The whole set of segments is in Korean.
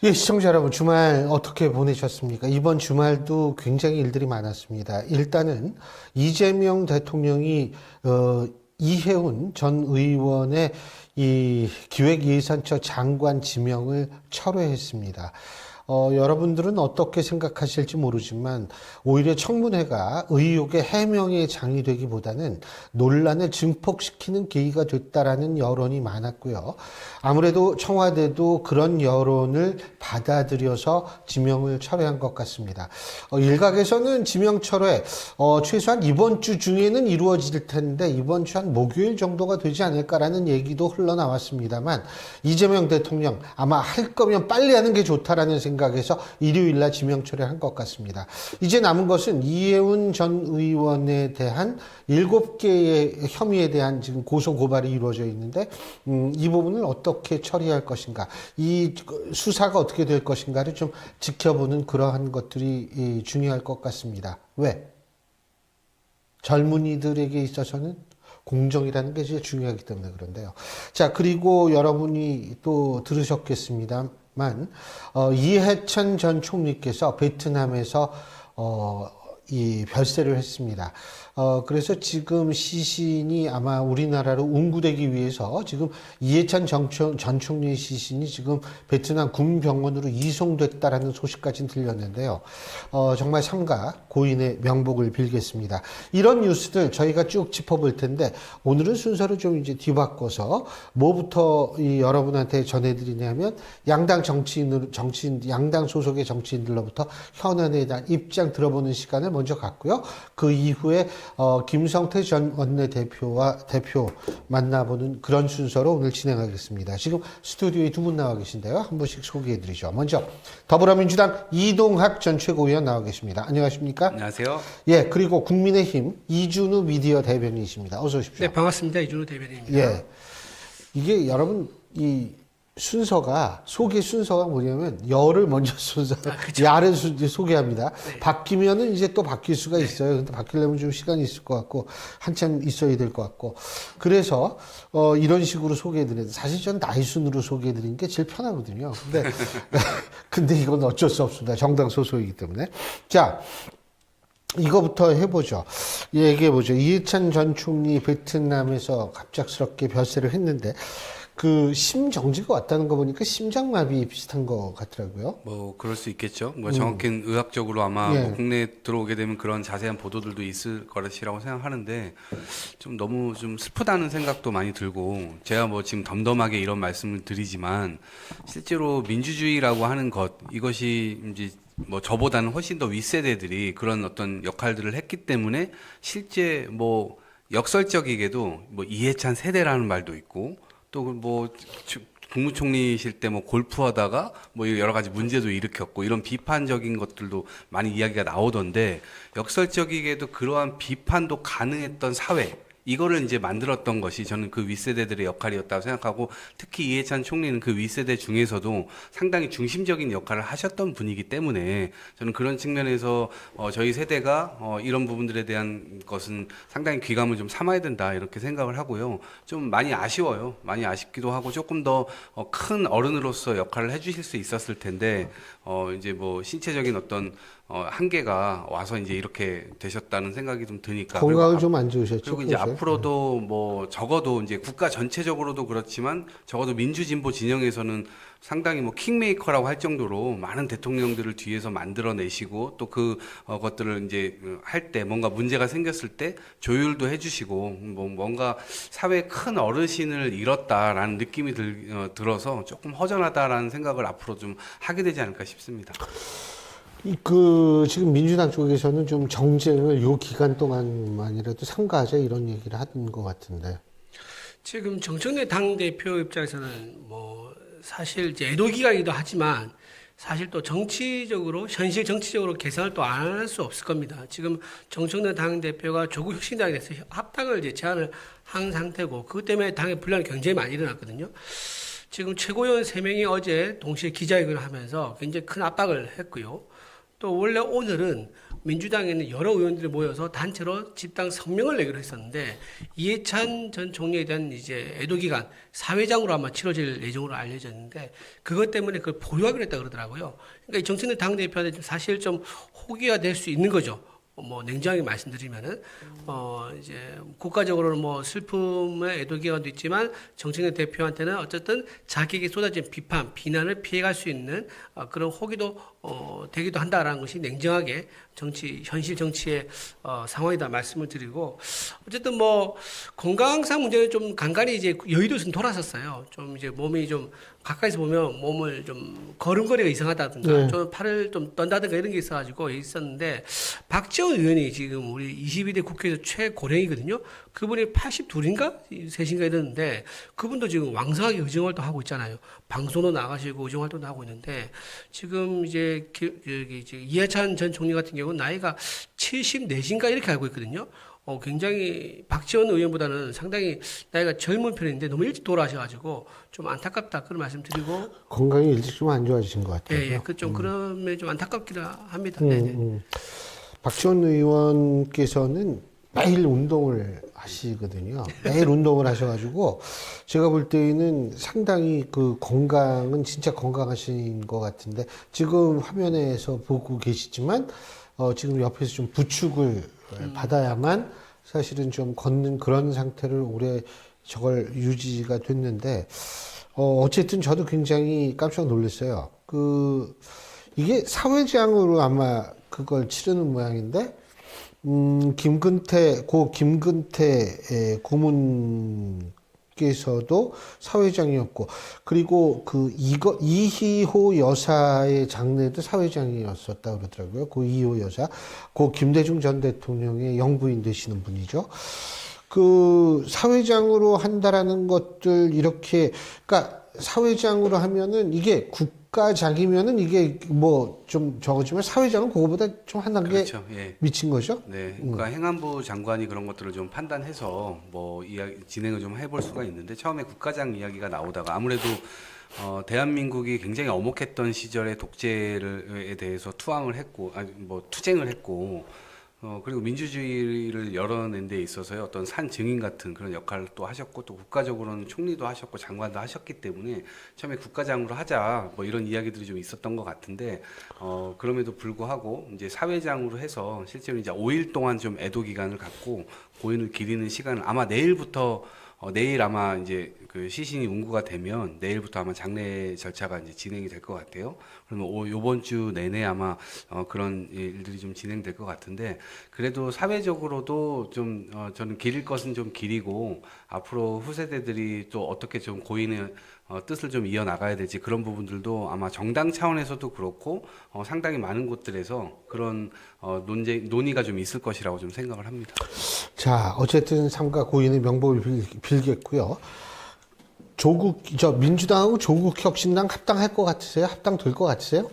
예, 시청자 여러분, 주말 어떻게 보내셨습니까? 이번 주말도 굉장히 일들이 많았습니다. 일단은 이재명 대통령이 이해운 전 의원의 이 기획예산처 장관 지명을 철회했습니다. 여러분들은 어떻게 생각하실지 모르지만 오히려 청문회가 의혹의 해명의 장이 되기보다는 논란을 증폭시키는 계기가 됐다라는 여론이 많았고요. 아무래도 청와대도 그런 여론을 받아들여서 지명을 철회한 것 같습니다. 일각에서는 지명 철회 최소한 이번 주 중에는 이루어질 텐데 이번 주 한 목요일 정도가 되지 않을까라는 얘기도 흘러나왔습니다만 이재명 대통령 아마 할 거면 빨리 하는 게 좋다라는 생각에서 일요일날 지명 철회한 것 같습니다. 이제 남은 것은 이해운 전 의원에 대한 7개의 혐의에 대한 지금 고소 고발이 이루어져 있는데 이 부분을 어떻게 처리할 것인가, 이 수사가 어떻게 될 것인가를 좀 지켜보는 그러한 것들이 중요할 것 같습니다. 왜? 젊은이들에게 있어서는 공정이라는 게 제일 중요하기 때문에 그런데요. 자, 그리고 여러분이 또 들으셨겠습니다만 이해찬 전 총리께서 베트남에서 이 별세를 했습니다. 그래서 지금 시신이 아마 우리나라로 운구되기 위해서 지금 이해찬 전 총리의 시신이 지금 베트남 군병원으로 이송됐다라는 소식까지 들렸는데요. 정말 삼가 고인의 명복을 빌겠습니다. 이런 뉴스들 저희가 쭉 짚어볼 텐데 오늘은 순서를 좀 이제 뒤바꿔서 뭐부터 여러분한테 전해드리냐면 양당 양당 소속의 정치인들로부터 현안에 대한 입장 들어보는 시간을 먼저 갖고요. 그 이후에 김성태 전 원내대표와 대표 만나보는 그런 순서로 오늘 진행하겠습니다. 지금 스튜디오에 두 분 나와 계신데요. 한 분씩 소개해드리죠. 먼저 더불어민주당 이동학 전 최고위원 나와 계십니다. 안녕하십니까? 안녕하세요. 예, 그리고 국민의힘 이준우 미디어 대변인이십니다. 어서 오십시오. 네, 반갑습니다. 이준우 대변인입니다. 예, 이게 여러분 이 소개 순서가 뭐냐면 열을 먼저 야를 소개합니다. 네. 바뀌면은 이제 또 바뀔 수가 있어요. 근데 바뀌려면 좀 시간이 있을 것 같고 한참 있어야 될 것 같고 그래서 이런 식으로 소개해드려요. 사실 전 나이 순으로 소개해드리는 게 제일 편하거든요. 근데 이건 어쩔 수 없습니다. 정당 소속이기 때문에. 자, 이거부터 해보죠. 얘기해보죠. 이해찬 전 총리 베트남에서 갑작스럽게 별세를 했는데 그 심정지가 왔다는 거 보니까 심장마비 비슷한 거 같더라고요. 뭐 그럴 수 있겠죠. 뭐 정확히 의학적으로 아마 예. 뭐 국내에 들어오게 되면 그런 자세한 보도들도 있을 것이라고 생각하는데 좀 너무 좀 슬프다는 생각도 많이 들고 제가 뭐 지금 덤덤하게 이런 말씀을 드리지만 실제로 민주주의라고 하는 것 이것이 이제 뭐 저보다는 훨씬 더 윗세대들이 그런 어떤 역할들을 했기 때문에 실제 뭐 역설적이게도 뭐 이해찬 세대라는 말도 있고 또 뭐 국무총리실 때 뭐 골프하다가 뭐 여러 가지 문제도 일으켰고 이런 비판적인 것들도 많이 이야기가 나오던데 역설적이게도 그러한 비판도 가능했던 사회 이거를 이제 만들었던 것이 저는 그 윗세대들의 역할이었다고 생각하고 특히 이해찬 총리는 그 윗세대 중에서도 상당히 중심적인 역할을 하셨던 분이기 때문에 저는 그런 측면에서 저희 세대가 이런 부분들에 대한 것은 상당히 귀감을 좀 삼아야 된다 이렇게 생각을 하고요. 좀 많이 아쉬워요. 많이 아쉽기도 하고 조금 더 큰 어른으로서 역할을 해주실 수 있었을 텐데 이제 뭐 신체적인 어떤 한계가 와서 이제 이렇게 되셨다는 생각이 좀 드니까 건강을 좀 안 좋으셨죠. 그리고 이제 앞으로도 뭐 적어도 이제 국가 전체적으로도 그렇지만 적어도 민주진보 진영에서는 상당히 뭐 킹메이커라고 할 정도로 많은 대통령들을 뒤에서 만들어내시고 또 그 것들을 이제 할 때 뭔가 문제가 생겼을 때 조율도 해주시고 뭐 뭔가 사회의 큰 어르신을 잃었다라는 느낌이 들어서 조금 허전하다라는 생각을 앞으로 좀 하게 되지 않을까 싶습니다. 지금 민주당 쪽에서는 좀 정쟁을 요 기간 동안만이라도 삼가하자 이런 얘기를 하는 것 같은데. 지금 정청래 당대표 입장에서는 뭐 사실 이제 애도 기간이기도 하지만 사실 또 정치적으로 현실 정치적으로 개선을 또 안 할 수 없을 겁니다. 지금 정청래 당대표가 조국 혁신당에 대해서 합당을 이제 제안을 한 상태고 그것 때문에 당의 분란이 굉장히 많이 일어났거든요. 지금 최고위원 3명이 어제 동시에 기자회견을 하면서 굉장히 큰 압박을 했고요. 또 원래 오늘은 민주당에 있는 여러 의원들이 모여서 단체로 집단 성명을 내기로 했었는데 이해찬 전 총리에 대한 이제 애도 기간 사회장으로 아마 치러질 예정으로 알려졌는데 그것 때문에 그걸 보류하기로 했다 그러더라고요. 그러니까 이 정치인들 당 대표한테 사실 좀 호기가 될 수 있는 거죠. 뭐 냉정하게 말씀드리면은 이제 국가적으로는 뭐 슬픔의 애도 기간도 있지만 정치인 대표한테는 어쨌든 자기에게 쏟아진 비판, 비난을 피해갈 수 있는 그런 호기도 되기도 한다라는 것이 냉정하게 현실 정치의 상황이다 말씀을 드리고 어쨌든 뭐 건강상 문제는 좀 간간히 이제 여의도 좀 돌았었어요. 좀 이제 몸이 좀 가까이서 보면 몸을 좀 걸음걸이가 이상하다든가 네. 좀 팔을 좀 떤다든가 이런 게 있어가지고 있었는데 박지원 의원이 지금 우리 22대 국회에서 최고령이거든요. 그분이 82인가 3인가 이랬는데 그분도 지금 왕성하게 의정활동 하고 있잖아요. 방송도 나가시고 의정활동도 하고 있는데 지금 이제 이해찬 전 총리 같은 경우는 나이가 74인가 이렇게 알고 있거든요. 굉장히 박지원 의원보다는 상당히 나이가 젊은 편인데 너무 일찍 돌아가셔가지고 좀 안타깝다 그런 말씀드리고 건강이 일찍 좀 안 좋아지신 것 같아요. 예, 좀 그런 면이 좀 안타깝기도 합니다. 네네. 박지원 의원께서는 매일 운동을 하시거든요. 매일 운동을 하셔가지고 제가 볼 때는 상당히 그 건강은 진짜 건강하신 것 같은데 지금 화면에서 보고 계시지만 지금 옆에서 좀 부축을 받아야만 사실은 좀 걷는 그런 상태를 오래 저걸 유지가 됐는데 어쨌든 저도 굉장히 깜짝 놀랐어요. 이게 사회장으로 아마 그걸 치르는 모양인데 김근태 고문께서도 사회장이었고 그리고 이희호 여사의 장례도 사회장이었었다 그러더라고요. 이희호 여사, 김대중 전 대통령의 영부인 되시는 분이죠. 사회장으로 한다라는 것들 그러니까 사회장으로 하면은 이게 국가장이면은 이게 뭐 좀 적어지만 사회장은 그거보다 좀 한 단계 그렇죠. 예. 미친 거죠? 네, 그러니까 행안부 장관이 그런 것들을 좀 판단해서 뭐 진행을 좀 해볼 수가 있는데 처음에 국가장 이야기가 나오다가 아무래도 대한민국이 굉장히 엄혹했던 시절에 독재에 대해서 투쟁을 했고 그리고 민주주의를 열어낸 데 있어서의 어떤 산 증인 같은 그런 역할을 또 하셨고 또 국가적으로는 총리도 하셨고 장관도 하셨기 때문에 처음에 국가장으로 하자 뭐 이런 이야기들이 좀 있었던 것 같은데 그럼에도 불구하고 이제 사회장으로 해서 실제로 이제 5일 동안 좀 애도 기간을 갖고 고인을 기리는 시간을 아마 내일부터 내일 아마 이제 그 시신이 운구가 되면 내일부터 아마 장례 절차가 이제 진행이 될 것 같아요. 그러면 요번 주 내내 아마 그런 일들이 좀 진행될 것 같은데 그래도 사회적으로도 좀 저는 기릴 것은 좀 기리고 앞으로 후세대들이 또 어떻게 좀 고인의 뜻을 좀 이어나가야 될지 그런 부분들도 아마 정당 차원에서도 그렇고 상당히 많은 곳들에서 그런 논의가 좀 있을 것이라고 좀 생각을 합니다. 자, 어쨌든 삼가 고인의 명복을 빌겠고요. 민주당하고 조국혁신당 합당할 것 같으세요? 합당될 것 같으세요?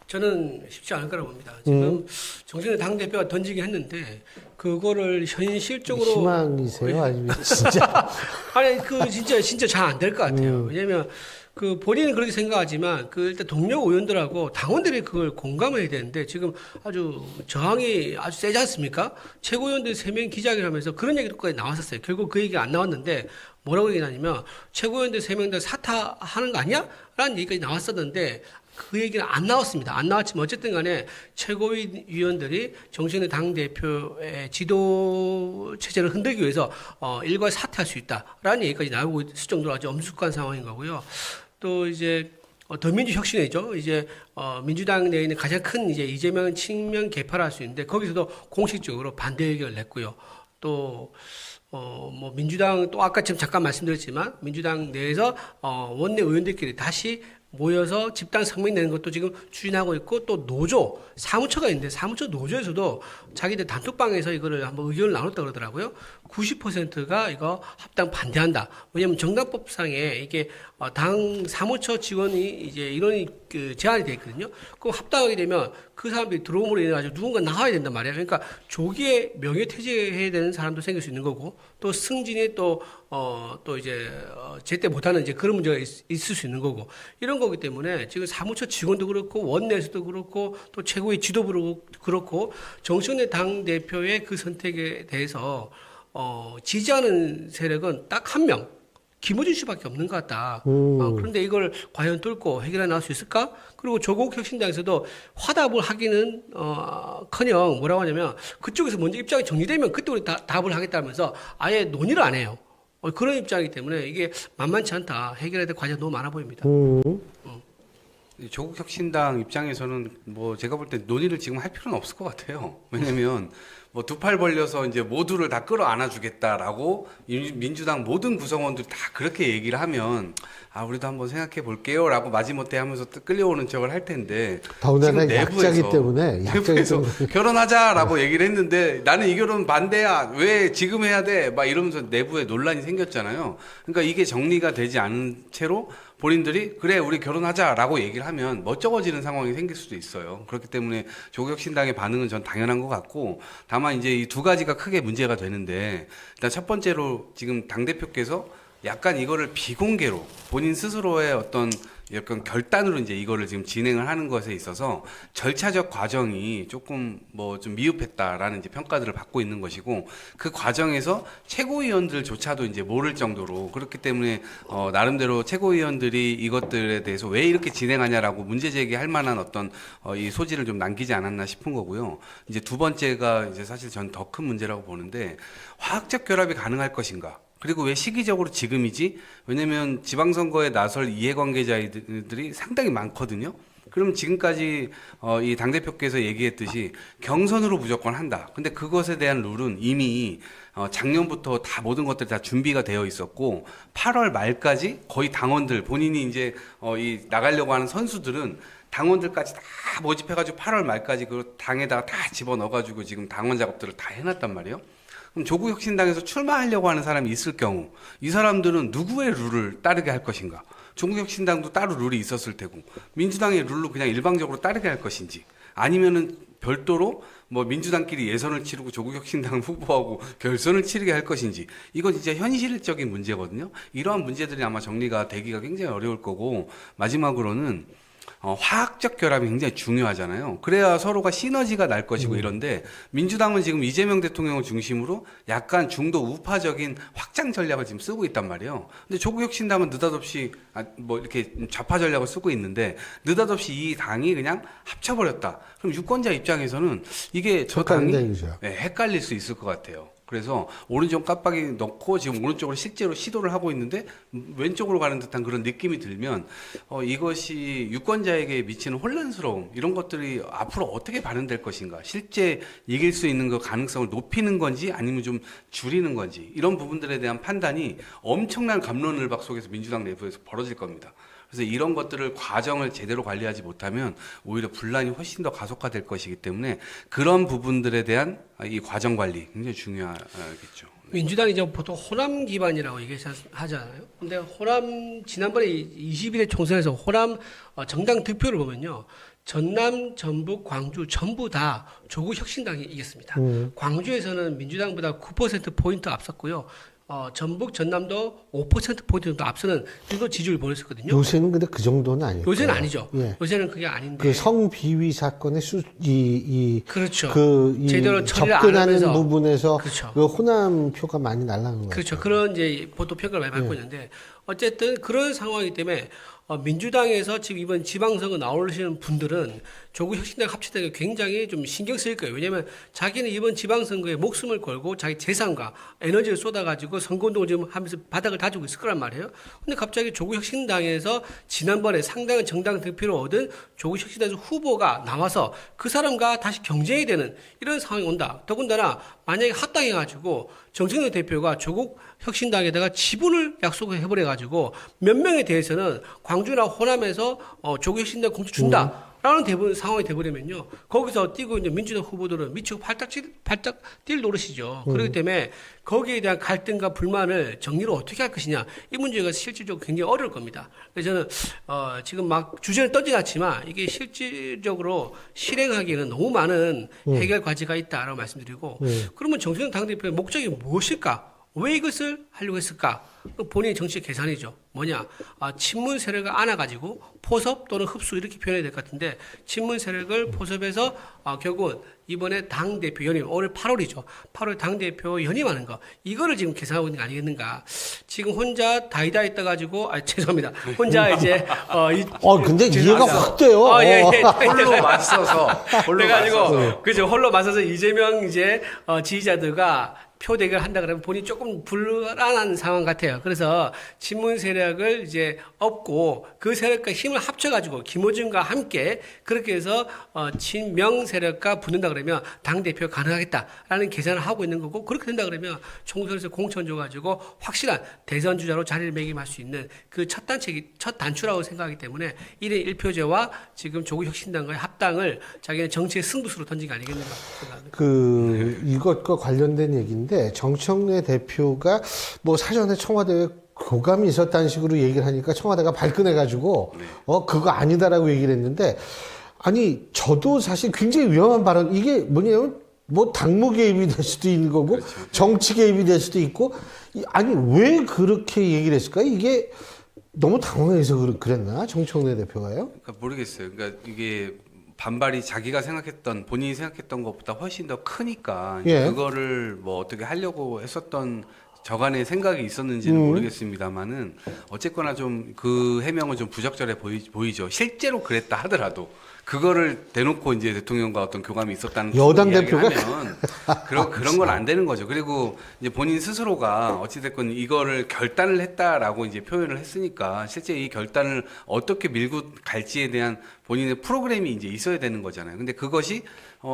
저는 쉽지 않을 거라고 봅니다. 지금 정진의 당대표가 던지긴 했는데 그거를 현실적으로 희망이세요? 아니면 진짜? 아니 진짜 잘 안 될 것 같아요. 왜냐면 본인은 그렇게 생각하지만 일단 동료 의원들하고 당원들이 그걸 공감을 해야 되는데 지금 아주 저항이 아주 세지 않습니까? 최고위원들 3명 기자회견을 하면서 그런 얘기까지 나왔었어요. 결국 그 얘기가 안 나왔는데 뭐라고 얘기하냐면 최고위원들 3명 다 사퇴하는 거 아니야? 라는 얘기까지 나왔었는데 그 얘기는 안 나왔습니다. 안 나왔지만 어쨌든 간에 최고위원들이 정신의 당대표의 지도 체제를 흔들기 위해서 일괄 사퇴할 수 있다라는 얘기까지 나오고 있을 정도로 아주 엄숙한 상황인 거고요. 또 이제 더민주 혁신이죠. 이제 민주당 내에 있는 가장 큰 이제 이재명 친명 개파를 할 수 있는데 거기서도 공식적으로 반대 의견을 냈고요. 또 뭐 민주당 또 아까 지금 잠깐 말씀드렸지만 민주당 내에서 원내 의원들끼리 다시 모여서 집단 성명 내는 것도 지금 추진하고 있고 또 노조 사무처가 있는데 사무처 노조에서도 자기들 단톡방에서 이거를 한번 의견을 나눴다 그러더라고요. 90%가 이거 합당 반대한다. 왜냐하면 정당법상에 이게 당 사무처 직원이 이제 이런 그 제한이 돼 있거든요. 그럼 합당하게 되면 그 사람들이 들어옴으로 인해 가지고 누군가 나와야 된단 말이에요. 그러니까 조기에 명예퇴직해야 되는 사람도 생길 수 있는 거고 또 승진이 또 이제 제때 못하는 이제 그런 문제가 있을 수 있는 거고 이런 거기 때문에 지금 사무처 직원도 그렇고 원내에서도 그렇고 또 최고의 지도부도 그렇고 정청래 당 대표의 그 선택에 대해서 지지하는 세력은 딱 한 명. 김어준 씨밖에 없는 것 같다. 그런데 이걸 과연 뚫고 해결해 나갈 수 있을까? 그리고 조국 혁신당에서도 화답을 하기는 커녕 뭐라고 하냐면 그쪽에서 먼저 입장이 정리되면 그때 우리 답을 하겠다면서 아예 논의를 안 해요. 그런 입장이기 때문에 이게 만만치 않다. 해결해야 될 과제가 너무 많아 보입니다. 조국 혁신당 입장에서는 뭐 제가 볼 때 논의를 지금 할 필요는 없을 것 같아요. 왜냐면 뭐 두 팔 벌려서 이제 모두를 다 끌어안아 주겠다라고 민주당 모든 구성원들이 다 그렇게 얘기를 하면 우리도 한번 생각해 볼게요라고 마지못해 하면서 또 끌려오는 척을 할 텐데 더군다나 지금 약자기 때문에 내부에서 결혼하자라고 얘기를 했는데 나는 이 결혼 반대야. 왜 지금 해야 돼? 막 이러면서 내부에 논란이 생겼잖아요. 그러니까 이게 정리가 되지 않은 채로 본인들이 그래 우리 결혼하자라고 얘기를 하면 멋쩍어지는 상황이 생길 수도 있어요. 그렇기 때문에 조국혁신당의 반응은 전 당연한 것 같고 다만 이제 이 두 가지가 크게 문제가 되는데 일단 첫 번째로 지금 당대표께서 약간 이거를 비공개로 본인 스스로의 어떤 약간 결단으로 이제 이거를 지금 진행을 하는 것에 있어서 절차적 과정이 조금 뭐 좀 미흡했다라는 이제 평가들을 받고 있는 것이고 그 과정에서 최고위원들조차도 이제 모를 정도로 그렇기 때문에 나름대로 최고위원들이 이것들에 대해서 왜 이렇게 진행하냐라고 문제 제기할 만한 어떤 이 소지를 좀 남기지 않았나 싶은 거고요. 이제 두 번째가 이제 사실 전 더 큰 문제라고 보는데 화학적 결합이 가능할 것인가? 그리고 왜 시기적으로 지금이지? 왜냐면 지방선거에 나설 이해관계자들이 상당히 많거든요. 그럼 지금까지 이 당대표께서 얘기했듯이 경선으로 무조건 한다. 근데 그것에 대한 룰은 이미 작년부터 다 모든 것들이 다 준비가 되어 있었고 8월 말까지 거의 당원들 본인이 이제 이 나가려고 하는 선수들은 당원들까지 다 모집해가지고 8월 말까지 그 당에다가 다 집어넣어가지고 지금 당원 작업들을 다 해놨단 말이에요. 그럼 조국혁신당에서 출마하려고 하는 사람이 있을 경우 이 사람들은 누구의 룰을 따르게 할 것인가? 조국혁신당도 따로 룰이 있었을 테고 민주당의 룰로 그냥 일방적으로 따르게 할 것인지 아니면은 별도로 뭐 민주당끼리 예선을 치르고 조국혁신당 후보하고 결선을 치르게 할 것인지 이건 진짜 현실적인 문제거든요. 이러한 문제들이 아마 정리가 되기가 굉장히 어려울 거고 마지막으로는 화학적 결합이 굉장히 중요하잖아요. 그래야 서로가 시너지가 날 것이고 이런데 민주당은 지금 이재명 대통령을 중심으로 약간 중도 우파적인 확장 전략을 지금 쓰고 있단 말이에요. 근데 조국혁신당은 느닷없이 뭐 이렇게 좌파 전략을 쓰고 있는데 느닷없이 이 당이 그냥 합쳐버렸다. 그럼 유권자 입장에서는 이게 저 당이 헷갈릴 수 있을 것 같아요. 그래서 오른쪽 깜빡이 넣고 지금 오른쪽으로 실제로 시도를 하고 있는데 왼쪽으로 가는 듯한 그런 느낌이 들면 이것이 유권자에게 미치는 혼란스러움 이런 것들이 앞으로 어떻게 반영될 것인가 실제 이길 수 있는 그 가능성을 높이는 건지 아니면 좀 줄이는 건지 이런 부분들에 대한 판단이 엄청난 갑론을박 속에서 민주당 내부에서 벌어질 겁니다. 그래서 이런 것들을 과정을 제대로 관리하지 못하면 오히려 분란이 훨씬 더 가속화될 것이기 때문에 그런 부분들에 대한 이 과정 관리 굉장히 중요하겠죠. 민주당이 이제 보통 호남 기반이라고 얘기하잖아요. 근데 호남 지난번에 21대 총선에서 호남 정당 득표를 보면요. 전남, 전북, 광주 전부 다 조국 혁신당이 이겼습니다. 광주에서는 민주당보다 9%포인트 앞섰고요. 전북, 전남도 5%포인트 정도 앞서는 그거 지지율을 보였었거든요. 요새는 근데 그 정도는 아니에요. 요새는 아니죠. 예. 요새는 그게 아닌데. 그 성비위 사건의 그렇죠. 제대로 접근하는 부분에서 그렇죠. 그 호남 표가 많이 날아간 거예요. 그렇죠. 그런 이제 보통 평가를 많이 받고 있는데 어쨌든 그런 상황이기 때문에 민주당에서 지금 이번 지방선거 나오시는 분들은 조국 혁신당 합치되게 굉장히 좀 신경 쓰일 거예요. 왜냐하면 자기는 이번 지방선거에 목숨을 걸고 자기 재산과 에너지를 쏟아가지고 선거운동을 지금 하면서 바닥을 다지고 있을 거란 말이에요. 근데 갑자기 조국 혁신당에서 지난번에 상당한 정당 득표를 얻은 조국 혁신당에서 후보가 나와서 그 사람과 다시 경쟁이 되는 이런 상황이 온다. 더군다나 만약에 합당해가지고 정청래 대표가 조국 혁신당에다가 지분을 약속을 해버려가지고 몇 명에 대해서는 광주나 호남에서 조국 혁신당 공천 준다. 라는 상황이 돼버리면요. 거기서 뛰고 있는 민주당 후보들은 미치고 발작 뛸 노릇이죠. 그렇기 때문에 거기에 대한 갈등과 불만을 정리를 어떻게 할 것이냐. 이 문제가 실질적으로 굉장히 어려울 겁니다. 그래서 저는, 지금 막 주제를 던져놨지만 이게 실질적으로 실행하기에는 너무 많은 해결 과제가 있다라고 말씀드리고 그러면 정세균 당대표의 목적이 무엇일까? 왜 이것을 하려고 했을까? 본인의 정치 계산이죠. 뭐냐? 친문 세력을 안아가지고 포섭 또는 흡수 이렇게 표현해야 될 것 같은데 친문 세력을 포섭해서 결국은 이번에 당대표 연임, 올해 8월이죠. 8월 당대표 연임하는 거. 이거를 지금 계산하고 있는 거 아니겠는가. 지금 혼자 다이다이 떠가지고, 죄송합니다. 혼자 이제, 근데 이해가 확 돼요. 홀로 맞서서. 그래가지고, 그죠. 홀로 맞서서 이재명 이제, 지지자들과 표 대결 한다 그러면 본인이 조금 불안한 상황 같아요. 그래서 친문 세력을 이제 업고 그 세력과 힘을 합쳐가지고 김어준과 함께 그렇게 해서 친명 세력과 붙는다 그러면 당대표 가능하겠다라는 계산을 하고 있는 거고 그렇게 된다 그러면 총선에서 공천 줘가지고 확실한 대선 주자로 자리를 매김할 수 있는 그 첫 단추라고 생각하기 때문에 1인 1표제와 지금 조국혁신당과의 합당을 자기는 정치의 승부수로 던진 게 아니겠는가 생각합니다. 이것과 관련된 얘기인데 정청래 대표가 뭐 사전에 청와대에 교감이 있었다는 식으로 얘기를 하니까 청와대가 발끈해가지고 그거 아니다라고 얘기를 했는데 아니 저도 사실 굉장히 위험한 발언 이게 뭐냐면 뭐 당무 개입이 될 수도 있는 거고 그렇죠. 정치 개입이 될 수도 있고 아니 왜 그렇게 얘기를 했을까 이게 너무 당황해서 그랬나 정청래 대표가요? 그러니까 모르겠어요. 그러니까 이게 반발이 자기가 본인이 생각했던 것보다 훨씬 더 크니까 그거를 뭐 어떻게 하려고 했었던 저간의 생각이 있었는지는 모르겠습니다만은 어쨌거나 좀 그 해명은 좀 부적절해 보이죠. 실제로 그랬다 하더라도 그거를 대놓고 이제 대통령과 어떤 교감이 있었다는 여당 대표가 하면 그런 건 안 되는 거죠. 그리고 이제 본인 스스로가 어찌됐건 이거를 결단을 했다라고 이제 표현을 했으니까 실제 이 결단을 어떻게 밀고 갈지에 대한 본인의 프로그램이 이제 있어야 되는 거잖아요. 근데 그것이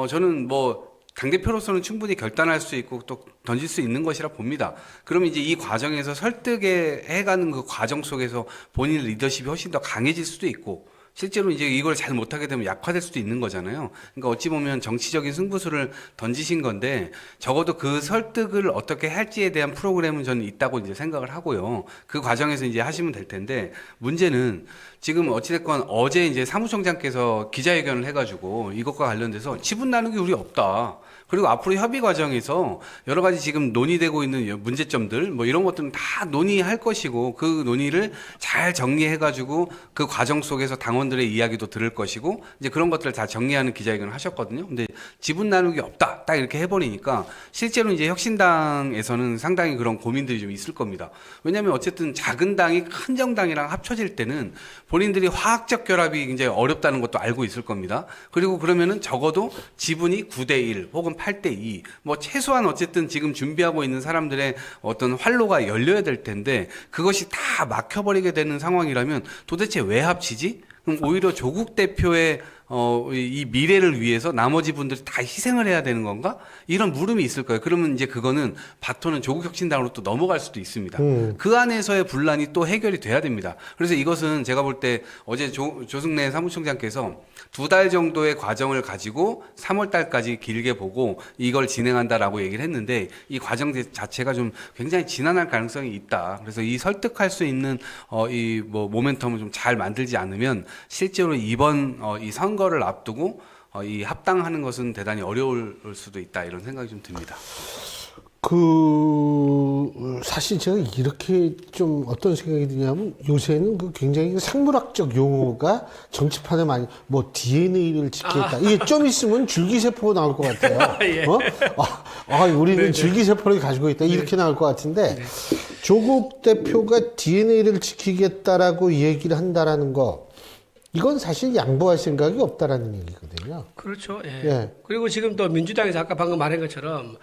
저는 뭐 당대표로서는 충분히 결단할 수 있고 또 던질 수 있는 것이라 봅니다. 그러면 이제 이 과정에서 설득해가는 그 과정 속에서 본인 리더십이 훨씬 더 강해질 수도 있고 실제로 이제 이걸 잘 못하게 되면 약화될 수도 있는 거잖아요. 그러니까 어찌 보면 정치적인 승부수를 던지신 건데 적어도 그 설득을 어떻게 할지에 대한 프로그램은 저는 있다고 이제 생각을 하고요. 그 과정에서 이제 하시면 될 텐데 문제는 지금 어찌됐건 어제 이제 사무총장께서 기자회견을 해가지고 이것과 관련돼서 지분 나누기 우리 없다. 그리고 앞으로 협의 과정에서 여러 가지 지금 논의되고 있는 문제점들 뭐 이런 것들은 다 논의할 것이고 그 논의를 잘 정리해가지고 그 과정 속에서 당원들의 이야기도 들을 것이고 이제 그런 것들을 다 정리하는 기자회견을 하셨거든요. 근데 지분 나누기 없다 딱 이렇게 해버리니까 실제로 이제 혁신당에서는 상당히 그런 고민들이 좀 있을 겁니다. 왜냐하면 어쨌든 작은 당이 큰 정당이랑 합쳐질 때는 본인들이 화학적 결합이 굉장히 어렵다는 것도 알고 있을 겁니다. 그리고 그러면은 적어도 지분이 9대1 혹은 8대2 뭐 최소한 어쨌든 지금 준비하고 있는 사람들의 어떤 활로가 열려야 될 텐데 그것이 다 막혀버리게 되는 상황이라면 도대체 왜 합치지? 그럼 오히려 조국 대표의 이 미래를 위해서 나머지 분들이 다 희생을 해야 되는 건가? 이런 물음이 있을 거예요. 그러면 이제 그거는 바톤은 조국혁신당으로 또 넘어갈 수도 있습니다. 그 안에서의 분란이 또 해결이 돼야 됩니다. 그래서 이것은 제가 볼 때 어제 조승래 사무총장께서 2달 정도의 과정을 가지고 3월 달까지 길게 보고 이걸 진행한다라고 얘기를 했는데 이 과정 자체가 좀 굉장히 지난할 가능성이 있다. 그래서 이 설득할 수 있는 이 뭐 모멘텀을 좀 잘 만들지 않으면 실제로 이번 이 선거를 앞두고 이 합당하는 것은 대단히 어려울 수도 있다 이런 생각이 좀 듭니다. 사실 제가 이렇게 좀 어떤 생각이 드냐면 요새는 그 굉장히 상물학적 용어가 정치판에 많이 뭐 DNA를 지키겠다. 이게 좀 있으면 줄기세포가 나올 것 같아요. 예. 우리는 네네. 줄기세포를 가지고 있다. 이렇게 나올 것 같은데 조국 대표가 DNA를 지키겠다라고 얘기를 한다라는 거 이건 사실 양보할 생각이 없다라는 얘기거든요. 그렇죠. 예. 예. 그리고 지금 또 민주당에서 아까 방금 말한 것처럼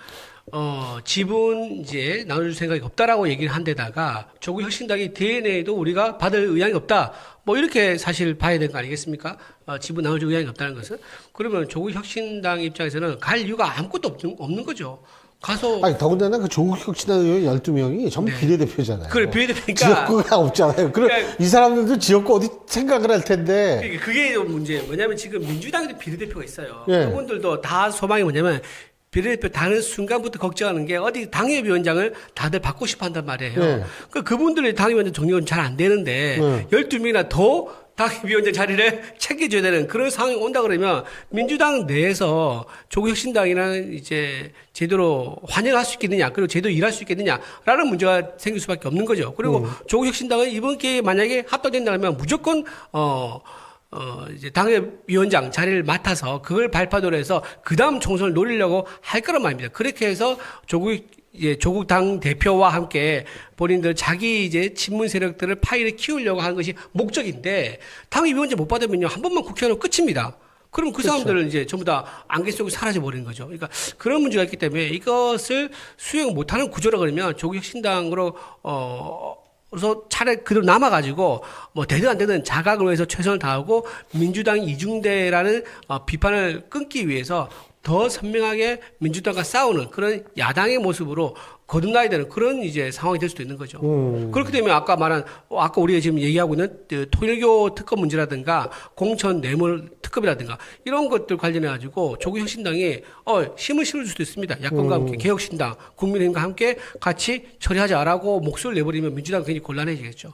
지분 이제 나눠줄 생각이 없다라고 얘기를 한 데다가 조국 혁신당이 DNA도 우리가 받을 의향이 없다. 뭐 이렇게 사실 봐야 되는 거 아니겠습니까? 지분 나눠줄 의향이 없다는 것은. 그러면 조국 혁신당 입장에서는 갈 이유가 아무것도 없는 거죠. 가서 아니, 더군다나 그 조국 혁신당 의원 12명이 전부 네. 비례대표잖아요. 그걸 비례대표니까 지역구가 없잖아요. 그럼 그러니까- 이 사람들도 지역구 어디 생각을 할 텐데. 그러니까 그게 문제예요. 뭐냐면 지금 민주당에도 비례대표가 있어요. 예. 그분들도 다 소망이 뭐냐면 비례대표 다는 순간부터 걱정하는 게 어디 당협위원장을 다들 받고 싶어 한단 말이에요. 예. 그분들의 당협위원장 정리가 잘 안 되는데 예. 12명이나 더 당협위원장 자리를 챙겨줘야 되는 그런 상황이 온다 그러면 민주당 내에서 조국혁신당이라는 이제 제대로 환영할 수 있겠느냐, 그리고 제대로 일할 수 있겠느냐라는 문제가 생길 수밖에 없는 거죠. 그리고 조국혁신당은 이번 기회에 만약에 합당된다면 무조건 이제 당협위원장 자리를 맡아서 그걸 발판으로 해서 그 다음 총선을 노리려고 할 거란 말입니다. 그렇게 해서 조국 당 대표와 함께 본인들 자기 이제 친문 세력들을 파일에 키우려고 하는 것이 목적인데 당협위원장 못 받으면요 한 번만 국회의원 끝입니다. 그럼 그 사람들은 이제 전부 다 안개 속에 사라져 버리는 거죠. 그러니까 그런 문제가 있기 때문에 이것을 수용 못하는 구조라 그러면 조국혁신당으로 그래서 차라리 그대로 남아가지고 뭐 되든 안 되든 자각을 위해서 최선을 다하고 민주당 이중대라는 비판을 끊기 위해서 더 선명하게 민주당과 싸우는 그런 야당의 모습으로 거듭나야 되는 그런 이제 상황이 될 수도 있는 거죠. 그렇게 되면 아까 말한 아까 우리가 지금 얘기하고 있는 통일교 특검 문제라든가 공천 뇌물 특검이라든가 이런 것들 관련해 가지고 조국혁신당이 힘을 실을 수도 있습니다. 야권과 함께 개혁신당, 국민의힘과 함께 같이 처리하자라고 목소리를 내버리면 민주당 굉장히 곤란해지겠죠.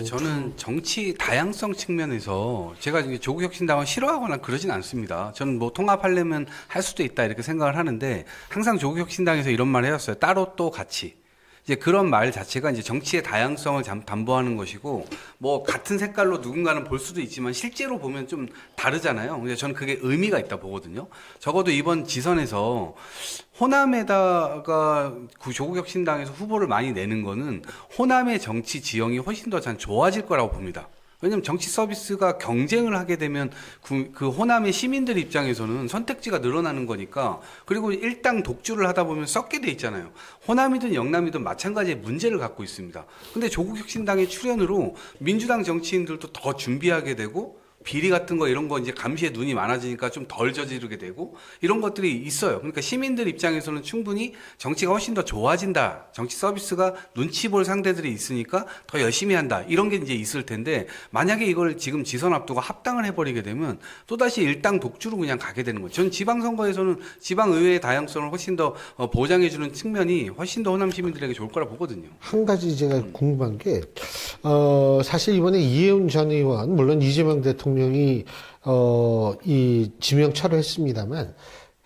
저는 정치 다양성 측면에서 제가 이제 조국혁신당을 싫어하거나 그러진 않습니다. 저는 뭐 통합하려면 할 수도 있다 이렇게 생각을 하는데 항상 조국혁신당에서 이런 말을 해왔어요. 따로 또 같이. 이제 그런 말 자체가 이제 정치의 다양성을 담보하는 것이고 뭐 같은 색깔로 누군가는 볼 수도 있지만 실제로 보면 좀 다르잖아요. 근데 저는 그게 의미가 있다 보거든요. 적어도 이번 지선에서 호남에다가 조국혁신당에서 후보를 많이 내는 거는 호남의 정치 지형이 훨씬 더 잘 좋아질 거라고 봅니다. 왜냐면 정치 서비스가 경쟁을 하게 되면 그 호남의 시민들 입장에서는 선택지가 늘어나는 거니까 그리고 일당 독주를 하다 보면 썩게 돼 있잖아요. 호남이든 영남이든 마찬가지의 문제를 갖고 있습니다. 근데 조국혁신당의 출연으로 민주당 정치인들도 더 준비하게 되고 비리 같은 거 이런 거 이제 감시에 눈이 많아지니까 좀 덜 저지르게 되고 이런 것들이 있어요. 그러니까 시민들 입장에서는 충분히 정치가 훨씬 더 좋아진다. 정치 서비스가 눈치 볼 상대들이 있으니까 더 열심히 한다. 이런 게 이제 있을 텐데 만약에 이걸 지금 지선 앞두고 합당을 해버리게 되면 또다시 일당 독주로 그냥 가게 되는 거죠. 전 지방선거에서는 지방의회의 다양성을 훨씬 더 보장해주는 측면이 훨씬 더 호남 시민들에게 좋을 거라 보거든요. 한 가지 제가 궁금한 게, 사실 이번에 이해운 전 의원, 물론 이재명 대통령이, 이 지명 철회했습니다만,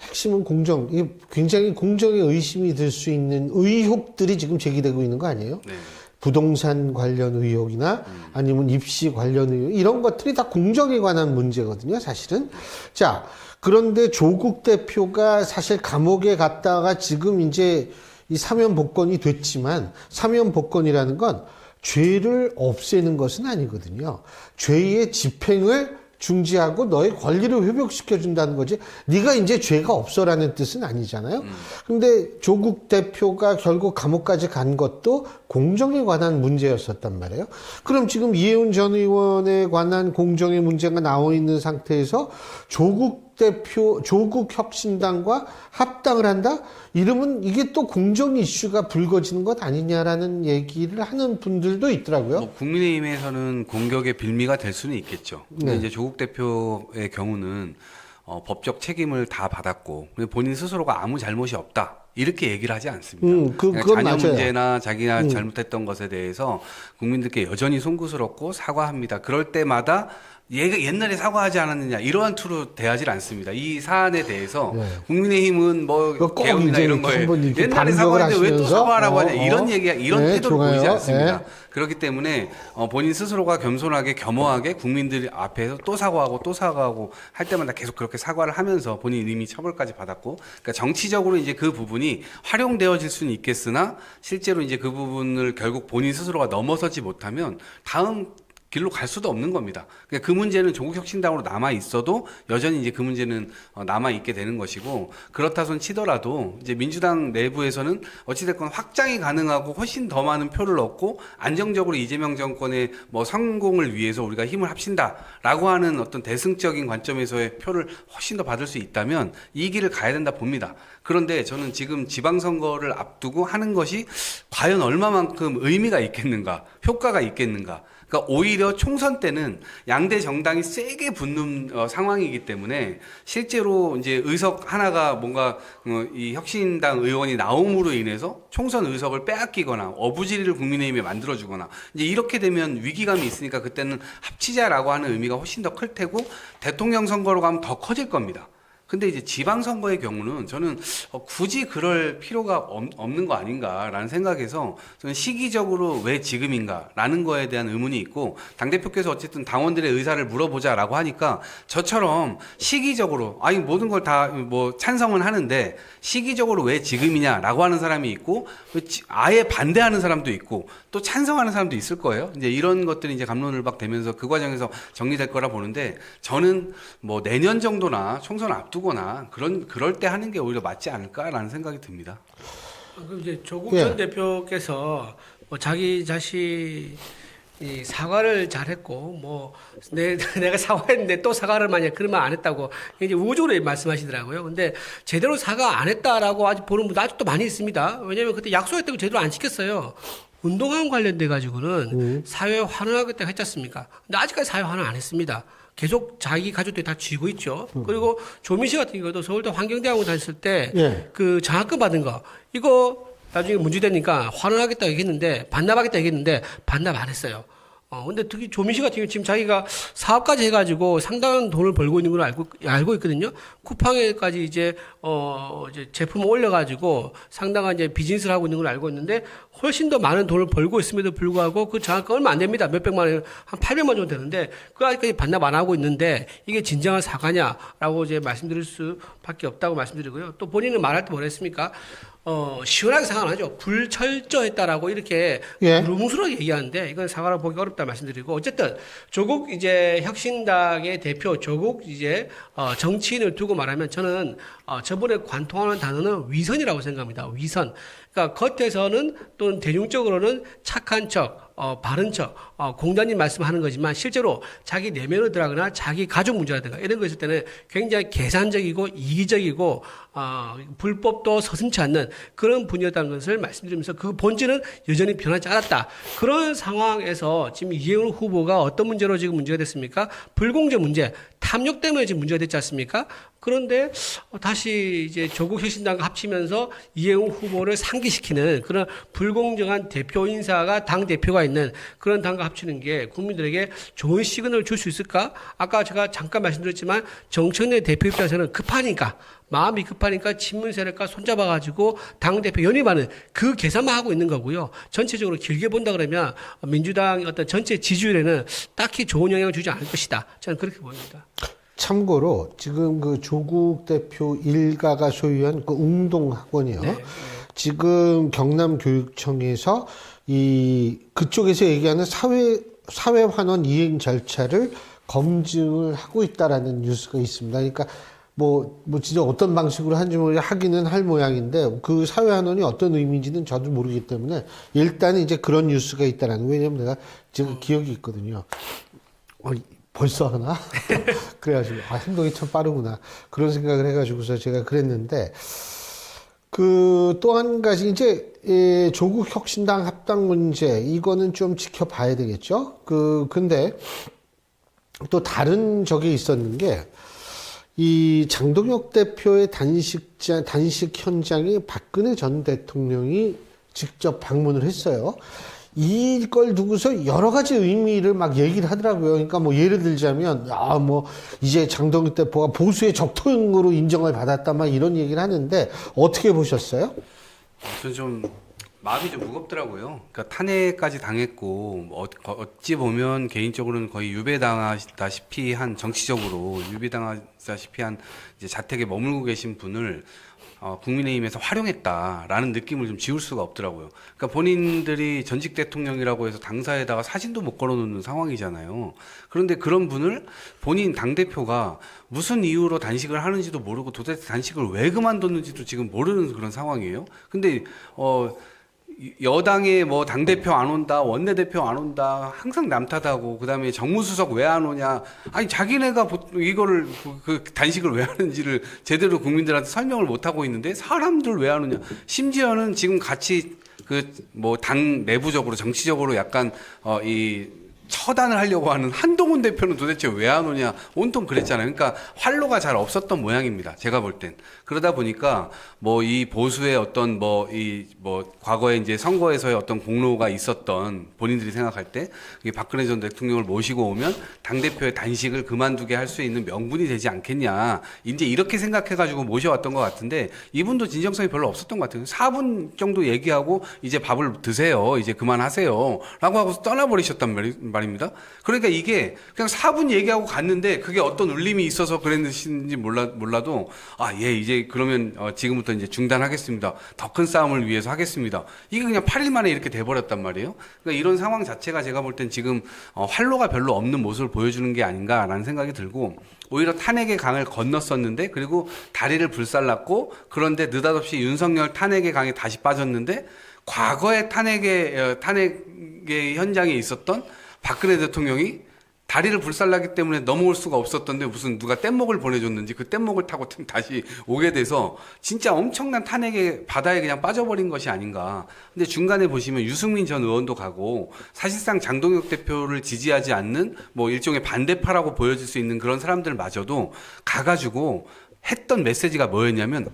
핵심은 공정, 이게 굉장히 공정의 의심이 들 수 있는 의혹들이 지금 제기되고 있는 거 아니에요? 네. 부동산 관련 의혹이나 아니면 입시 관련 의혹, 이런 것들이 다 공정에 관한 문제거든요, 사실은. 자, 그런데 조국 대표가 사실 감옥에 갔다가 지금 이제 이 사면 복권이 됐지만 사면 복권이라는 건 죄를 없애는 것은 아니거든요. 죄의 집행을 중지하고 너의 권리를 회복시켜 준다는 거지. 네가 이제 죄가 없어라는 뜻은 아니잖아요. 근데 조국 대표가 결국 감옥까지 간 것도 공정에 관한 문제였었단 말이에요. 그럼 지금 이해운 전 의원에 관한 공정의 문제가 나와 있는 상태에서 조국 혁신당과 합당을 한다? 이러면 이게 또 공정 이슈가 불거지는 것 아니냐라는 얘기를 하는 분들도 있더라고요. 뭐 국민의힘에서는 공격의 빌미가 될 수는 있겠죠. 근데 네. 이제 조국 대표의 경우는 법적 책임을 다 받았고 본인 스스로가 아무 잘못이 없다. 이렇게 얘기를 하지 않습니다. 그건 자녀 맞아요. 문제나 자기가 잘못했던 것에 대해서 국민들께 여전히 송구스럽고 사과합니다. 그럴 때마다 얘가 옛날에 사과하지 않았느냐 이러한 투로 대하지 않습니다. 이 사안에 대해서 네. 국민의힘은 뭐 꼭 개헌이나 이제 이런 거에 한번 이렇게 옛날에 반격을 사과했는데 왜 또 하시면서 사과하라고 하냐 이런 얘기가 이런 네, 태도를 좋아요. 보이지 않습니다. 네. 그렇기 때문에 본인 스스로가 겸손하게 겸허하게 국민들 앞에서 또 사과하고 할 때마다 계속 그렇게 사과를 하면서 본인 이미 처벌까지 받았고 그러니까 정치적으로 이제 그 부분이 활용되어질 수는 있겠으나 실제로 이제 그 부분을 결국 본인 스스로가 넘어서지 못하면 다음 길로 갈 수도 없는 겁니다. 그러니까 그 문제는 조국 혁신당으로 남아 있어도 여전히 이제 그 문제는 남아 있게 되는 것이고, 그렇다 손 치더라도 이제 민주당 내부에서는 어찌됐건 확장이 가능하고 훨씬 더 많은 표를 얻고 안정적으로 이재명 정권의 뭐 성공을 위해서 우리가 힘을 합친다라고 하는 어떤 대승적인 관점에서의 표를 훨씬 더 받을 수 있다면 이 길을 가야 된다 봅니다. 그런데 저는 지금 지방선거를 앞두고 하는 것이 과연 얼마만큼 의미가 있겠는가, 효과가 있겠는가. 그러니까 오히려 총선 때는 양대 정당이 세게 붙는 상황이기 때문에 실제로 이제 의석 하나가 뭔가 이 혁신당 의원이 나옴으로 인해서 총선 의석을 빼앗기거나 어부지리를 국민의힘에 만들어주거나 이제 이렇게 되면 위기감이 있으니까 그때는 합치자라고 하는 의미가 훨씬 더 클 테고, 대통령 선거로 가면 더 커질 겁니다. 근데 이제 지방선거의 경우는 저는 굳이 그럴 필요가 없는 거 아닌가라는 생각에서 저는 시기적으로 왜 지금인가라는 거에 대한 의문이 있고, 당대표께서 어쨌든 당원들의 의사를 물어보자라고 하니까 저처럼 시기적으로, 아니 모든 걸 다 뭐 찬성은 하는데 시기적으로 왜 지금이냐라고 하는 사람이 있고, 아예 반대하는 사람도 있고 또 찬성하는 사람도 있을 거예요. 이제 이런 것들이 이제 갑론을박되면서 그 과정에서 정리될 거라 보는데, 저는 뭐 내년 정도나 총선 앞두거나 그럴 때 하는 게 오히려 맞지 않을까라는 생각이 듭니다. 그럼 이제 조국 전 대표께서 뭐 자기 자신이 사과를 잘했고 뭐 내가 사과했는데 또 사과를 만약 그러면 안 했다고 이제 우호적으로 말씀하시더라고요. 근데 제대로 사과 안 했다라고 아직 보는 분도 아직도 많이 있습니다. 왜냐하면 그때 약속했던 거 제대로 안 지켰어요. 운동화 관련돼 가지고는 사회 환원하겠다고 했지 않습니까? 근데 아직까지 사회 환원 안 했습니다. 계속 자기 가족들이 다 쥐고 있죠. 그리고 조민 씨 같은 경우도 서울대 환경대학원 다녔을 때 그 장학금 받은 거 이거 나중에 문제되니까 환원하겠다고 얘기했는데 반납하겠다고 얘기했는데 반납 안 했어요. 근데 특히 조민 씨 같은 경우 지금 자기가 사업까지 해가지고 상당한 돈을 벌고 있는 걸 알고 있거든요. 쿠팡에까지 이제 제품을 올려가지고 상당한 이제 비즈니스를 하고 있는 걸 알고 있는데 훨씬 더 많은 돈을 벌고 있음에도 불구하고 그 장학금 얼마 안 됩니다. 몇백만 원, 한 800만 원 정도 되는데 그 아직까지 반납 안 하고 있는데 이게 진정한 사과냐라고 이제 말씀드릴 수밖에 없다고 말씀드리고요. 또 본인은 말할 때 뭐라 했습니까? 시원하게 사과는 하죠. 불철저했다라고 이렇게 두루뭉술하게 얘기하는데 이건 사과를 보기 어렵다 말씀드리고, 어쨌든 조국 이제 혁신당의 대표 조국 이제 정치인을 두고 말하면 저는 저번에 관통하는 단어는 위선이라고 생각합니다. 위선. 그러니까 겉에서는 또는 대중적으로는 착한 척, 바른 척, 공자님 말씀하는 거지만 실제로 자기 내면으로 들어가거나 자기 가족 문제라든가 이런 거 있을 때는 굉장히 계산적이고 이기적이고 불법도 서슴지 않는 그런 분이었다는 것을 말씀드리면서 그 본질은 여전히 변하지 않았다. 그런 상황에서 지금 이해운 후보가 어떤 문제로 지금 문제가 됐습니까? 불공정 문제, 탐욕 때문에 지금 문제가 됐지 않습니까? 그런데 다시 이제 조국 혁신당과 합치면서 이해운 후보를 상기시키는 그런 불공정한 대표 인사가 당 대표가 있는 그런 당과 합치는 게 국민들에게 좋은 시그널을 줄 수 있을까? 아까 제가 잠깐 말씀드렸지만 정청래 대표 입장에서는 급하니까 마음이 급하니까 친문 세력과 손잡아가지고 당대표 연임하는 그 계산만 하고 있는 거고요. 전체적으로 길게 본다 그러면 민주당 어떤 전체 지지율에는 딱히 좋은 영향을 주지 않을 것이다. 저는 그렇게 보입니다. 참고로 지금 그 조국 대표 일가가 소유한 그 웅동학원이요. 지금 경남교육청에서 그쪽에서 얘기하는 사회환원 이행 절차를 검증을 하고 있다라는 뉴스가 있습니다. 그러니까 뭐 진짜 어떤 방식으로 하는지 하기는 할 모양인데 그 사회환원이 어떤 의미인지는 저도 모르기 때문에 일단은 이제 그런 뉴스가 있다라는, 왜냐면 내가 지금 기억이 있거든요. 벌써 하나? 그래가지고 행동이 참 빠르구나 그런 생각을 해가지고서 제가 그랬는데, 그 또 한 가지 이제 조국 혁신당 합당 문제, 이거는 좀 지켜봐야 되겠죠. 근데 또 다른 적이 있었는 게, 이 장동혁 대표의 단식 현장에 박근혜 전 대통령이 직접 방문을 했어요. 이걸 두고서 여러 가지 의미를 막 얘기를 하더라고요. 그러니까 뭐 예를 들자면, 이제 장동혁 대표가 보수의 적통으로 인정을 받았다, 막 이런 얘기를 하는데, 어떻게 보셨어요? 저는 좀 마음이 좀 무겁더라고요. 그러니까 탄핵까지 당했고, 어찌 보면 개인적으로는 거의 유배당하다시피 한, 정치적으로 유배당하다시피 한 이제 자택에 머물고 계신 분을 국민의힘에서 활용했다라는 느낌을 좀 지울 수가 없더라고요. 그러니까 본인들이 전직 대통령이라고 해서 당사에다가 사진도 못 걸어놓는 상황이잖아요. 그런데 그런 분을 본인 당대표가 무슨 이유로 단식을 하는지도 모르고 도대체 단식을 왜 그만뒀는지도 지금 모르는 그런 상황이에요. 근데 여당에 뭐 당대표 안 온다, 원내대표 안 온다, 항상 남 탓하고, 그 다음에 정무수석 왜 안 오냐. 아니, 자기네가 이거를, 그 단식을 왜 하는지를 제대로 국민들한테 설명을 못 하고 있는데, 사람들 왜 안 오냐. 심지어는 지금 같이 당 내부적으로, 정치적으로 약간, 처단을 하려고 하는 한동훈 대표는 도대체 왜 안 오냐 온통 그랬잖아요. 그러니까 활로가 잘 없었던 모양입니다. 제가 볼 땐. 그러다 보니까 이 보수의 어떤 과거에 이제 선거에서의 어떤 공로가 있었던 본인들이 생각할 때 박근혜 전 대통령을 모시고 오면 당대표의 단식을 그만두게 할 수 있는 명분이 되지 않겠냐. 이제 이렇게 생각해가지고 모셔왔던 것 같은데 이분도 진정성이 별로 없었던 것 같아요. 4분 정도 얘기하고 이제 밥을 드세요. 이제 그만하세요. 라고 하고 떠나버리셨단 말입니다. 그러니까 이게 그냥 4분 얘기하고 갔는데 그게 어떤 울림이 있어서 그랬는지 몰라도 이제 그러면 지금부터 이제 중단하겠습니다. 더 큰 싸움을 위해서 하겠습니다. 이게 그냥 8일 만에 이렇게 돼버렸단 말이에요. 그러니까 이런 상황 자체가 제가 볼 땐 지금 활로가 별로 없는 모습을 보여주는 게 아닌가라는 생각이 들고 오히려 탄핵의 강을 건넜었는데 그리고 다리를 불살랐고 그런데 느닷없이 윤석열 탄핵의 강에 다시 빠졌는데 과거의 탄핵의 현장에 있었던 박근혜 대통령이 다리를 불살라기 때문에 넘어올 수가 없었던데 무슨 누가 뗏목을 보내줬는지 그 뗏목을 타고 다시 오게 돼서 진짜 엄청난 탄핵의 바다에 그냥 빠져버린 것이 아닌가. 근데 중간에 보시면 유승민 전 의원도 가고 사실상 장동혁 대표를 지지하지 않는 일종의 반대파라고 보여질 수 있는 그런 사람들마저도 가가지고 했던 메시지가 뭐였냐면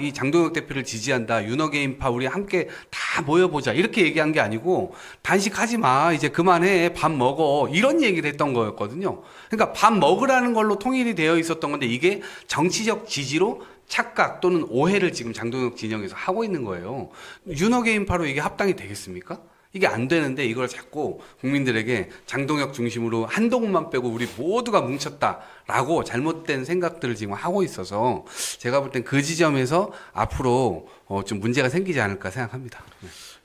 이 장동혁 대표를 지지한다. 윤어게인파 우리 함께 다 모여보자. 이렇게 얘기한 게 아니고 단식하지 마. 이제 그만해. 밥 먹어. 이런 얘기를 했던 거였거든요. 그러니까 밥 먹으라는 걸로 통일이 되어 있었던 건데 이게 정치적 지지로 착각 또는 오해를 지금 장동혁 진영에서 하고 있는 거예요. 윤어게인파로 이게 합당이 되겠습니까? 이게 안 되는데 이걸 자꾸 국민들에게 장동혁 중심으로 한동훈만 빼고 우리 모두가 뭉쳤다라고 잘못된 생각들을 지금 하고 있어서 제가 볼 땐 그 지점에서 앞으로 좀 문제가 생기지 않을까 생각합니다.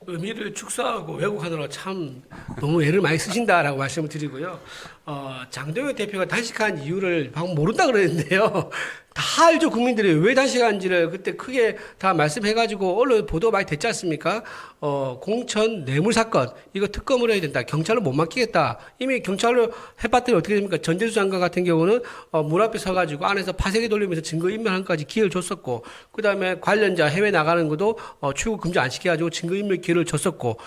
의미를 축소하고 왜곡하느라 참 너무 애를 많이 쓰신다라고 말씀을 드리고요. 장동혁 대표가 단식한 이유를 방금 모른다 그랬는데요. 다 알죠. 국민들이 왜 단식한지를 그때 크게 다 말씀해가지고 언론 보도 많이 됐지 않습니까? 공천 뇌물 사건 이거 특검을 해야 된다. 경찰로 못 맡기겠다. 이미 경찰로 해봤더니 어떻게 됩니까? 전재수 장관 같은 경우는 문 앞에 서가지고 안에서 파쇄기 돌리면서 증거 인멸한까지 기회를 줬었고, 그 다음에 관련자 해외 나가는 것도 출국 금지 안 시켜가지고 증거 인멸 기회를 줬었고,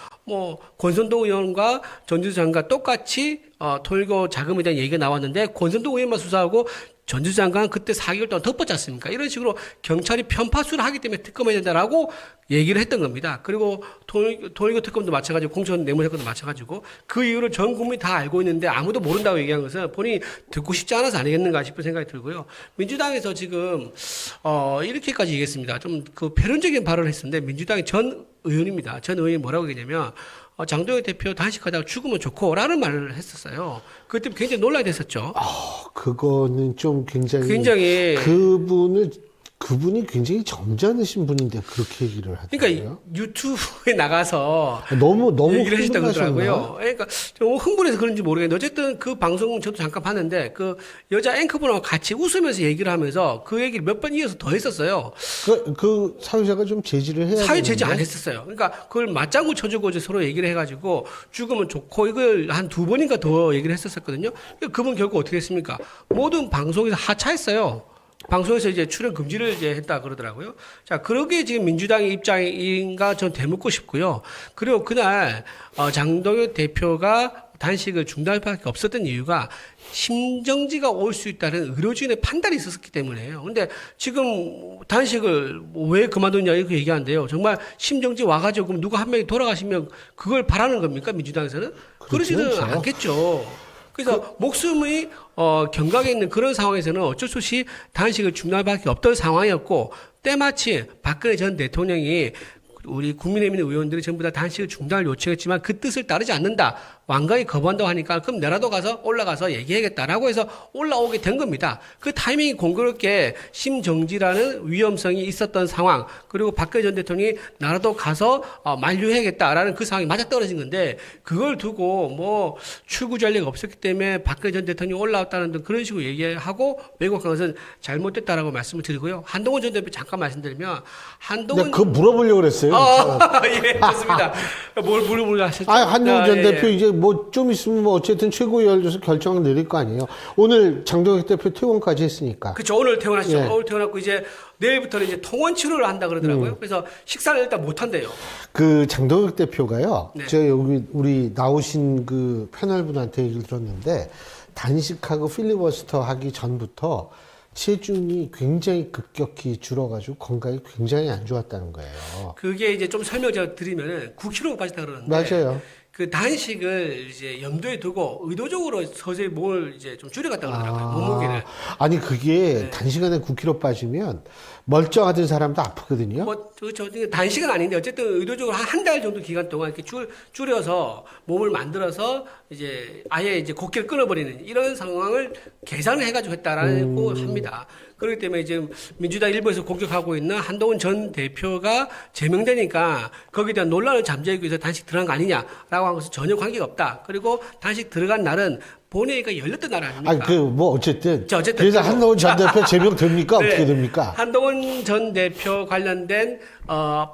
권선동 의원과 전재수 장관 똑같이 통일교 자금에 대한 얘기가 나왔는데 권선동 의원만 수사하고 전재수 장관은 그때 4개월 동안 덮었지 않습니까? 이런 식으로 경찰이 편파수를 하기 때문에 특검해야 된다라고 얘기를 했던 겁니다. 그리고 통일교 특검도 마찬가지고 공천 뇌물 사건도 마찬가지고 그 이유를 전 국민이 다 알고 있는데 아무도 모른다고 얘기한 것은 본인이 듣고 싶지 않아서 아니겠는가 싶은 생각이 들고요. 민주당에서 지금 이렇게까지 얘기했습니다. 좀 그 표현적인 발언을 했었는데 민주당의 전 의원입니다. 전 의원이 뭐라고 얘기했냐면 장동혁 대표 단식하다가 죽으면 좋고라는 말을 했었어요. 그때 굉장히 논란이 됐었죠. 그거는 좀 굉장히 그분이 굉장히 점잖으신 분인데 그렇게 얘기를 하더라고요. 그러니까 유튜브에 나가서 너무 얘기를 하셨다고 흥분하셨나? 그러더라고요. 그러니까 좀 흥분해서 그런지 모르겠는데 어쨌든 그 방송 저도 잠깐 봤는데 그 여자 앵커분하고 같이 웃으면서 얘기를 하면서 그 얘기를 몇 번 이어서 더 했었어요. 그 사회자가 좀 제지를 해야 사회 제지 되는데. 안 했었어요. 그러니까 그걸 맞장구 쳐주고 이제 서로 얘기를 해가지고 죽으면 좋고 이걸 한 2번인가 더 얘기를 했었거든요. 그분 결국 어떻게 했습니까? 모든 방송에서 하차했어요. 방송에서 이제 출연 금지를 이제 했다 그러더라고요. 자, 그러게 지금 민주당의 입장인가 전 되묻고 싶고요. 그리고 그날 장동혁 대표가 단식을 중단할 수밖에 없었던 이유가 심정지가 올 수 있다는 의료진의 판단이 있었기 때문에요. 근데 지금 단식을 왜 그만뒀냐 이렇게 얘기하는데요. 정말 심정지 와가지고 그럼 누가 한 명이 돌아가시면 그걸 바라는 겁니까? 민주당에서는? 그러지는 않겠죠. 그래서 목숨이 경각에 있는 그런 상황에서는 어쩔 수 없이 단식을 중단할 수밖에 없던 상황이었고 때마침 박근혜 전 대통령이 우리 국민의힘 의원들이 전부 다 단식을 중단을 요청했지만 그 뜻을 따르지 않는다. 완강히 거부한다고 하니까 그럼 내라도 가서 올라가서 얘기하겠다라고 해서 올라오게 된 겁니다. 그 타이밍이 공교롭게 심정지라는 위험성이 있었던 상황, 그리고 박근혜 전 대통령이 나라도 가서 만류해야겠다라는 그 상황이 맞아떨어진 건데, 그걸 두고 뭐 출구 전례가 없었기 때문에 박근혜 전 대통령이 올라왔다는 등 그런 식으로 얘기하고 왜곡한 것은 잘못됐다라고 말씀을 드리고요. 한동훈 전 대표 잠깐 말씀드리면, 한동훈 그거 물어보려고 그랬어요. 예, 좋습니다. 뭘 물어보려 하셨죠? 한동훈 전 예, 대표 예. 이제 뭐 좀 있으면 뭐 어쨌든 최고위원회에서 결정을 내릴 거 아니에요. 오늘 장동혁 대표 퇴원까지 했으니까. 그렇죠. 오늘 퇴원하시죠. 예. 오늘 퇴원하고 이제 내일부터는 이제 통원 치료를 한다 그러더라고요. 그래서 식사를 일단 못 한대요. 그 장동혁 대표가요. 네. 제가 여기 우리 나오신 그 패널분한테 얘기를 들었는데, 단식하고 필리버스터 하기 전부터 체중이 굉장히 급격히 줄어가지고 건강이 굉장히 안 좋았다는 거예요. 그게 이제 좀 설명 제가 드리면은 9kg가 빠졌다 그러는데. 맞아요. 그 단식을 이제 염두에 두고 의도적으로 서서히 몸을 이제 좀 줄여갔다 그러더라고요. 몸무게를. 아니 그게 네. 단시간에 9kg 빠지면 멀쩡하던 사람도 아프거든요. 뭐, 그렇죠. 단식은 아닌데 어쨌든 의도적으로 한 달 정도 기간 동안 이렇게 줄여서 몸을 만들어서 이제 아예 이제 곡기를 끊어버리는 이런 상황을 계산을 해가지고 했다라고 합니다. 그렇기 때문에 지금 민주당 일부에서 공격하고 있는 한동훈 전 대표가 제명되니까 거기에 대한 논란을 잠재우기 위해서 단식 들어간 거 아니냐라고 한 것은 전혀 관계가 없다. 그리고 단식 들어간 날은 본회의가 열렸던 날 아닙니까? 아니 그 뭐 어쨌든 자, 어쨌든 그래서 그거. 한동훈 전 대표 제명 됩니까? 네. 어떻게 됩니까? 한동훈 전 대표 관련된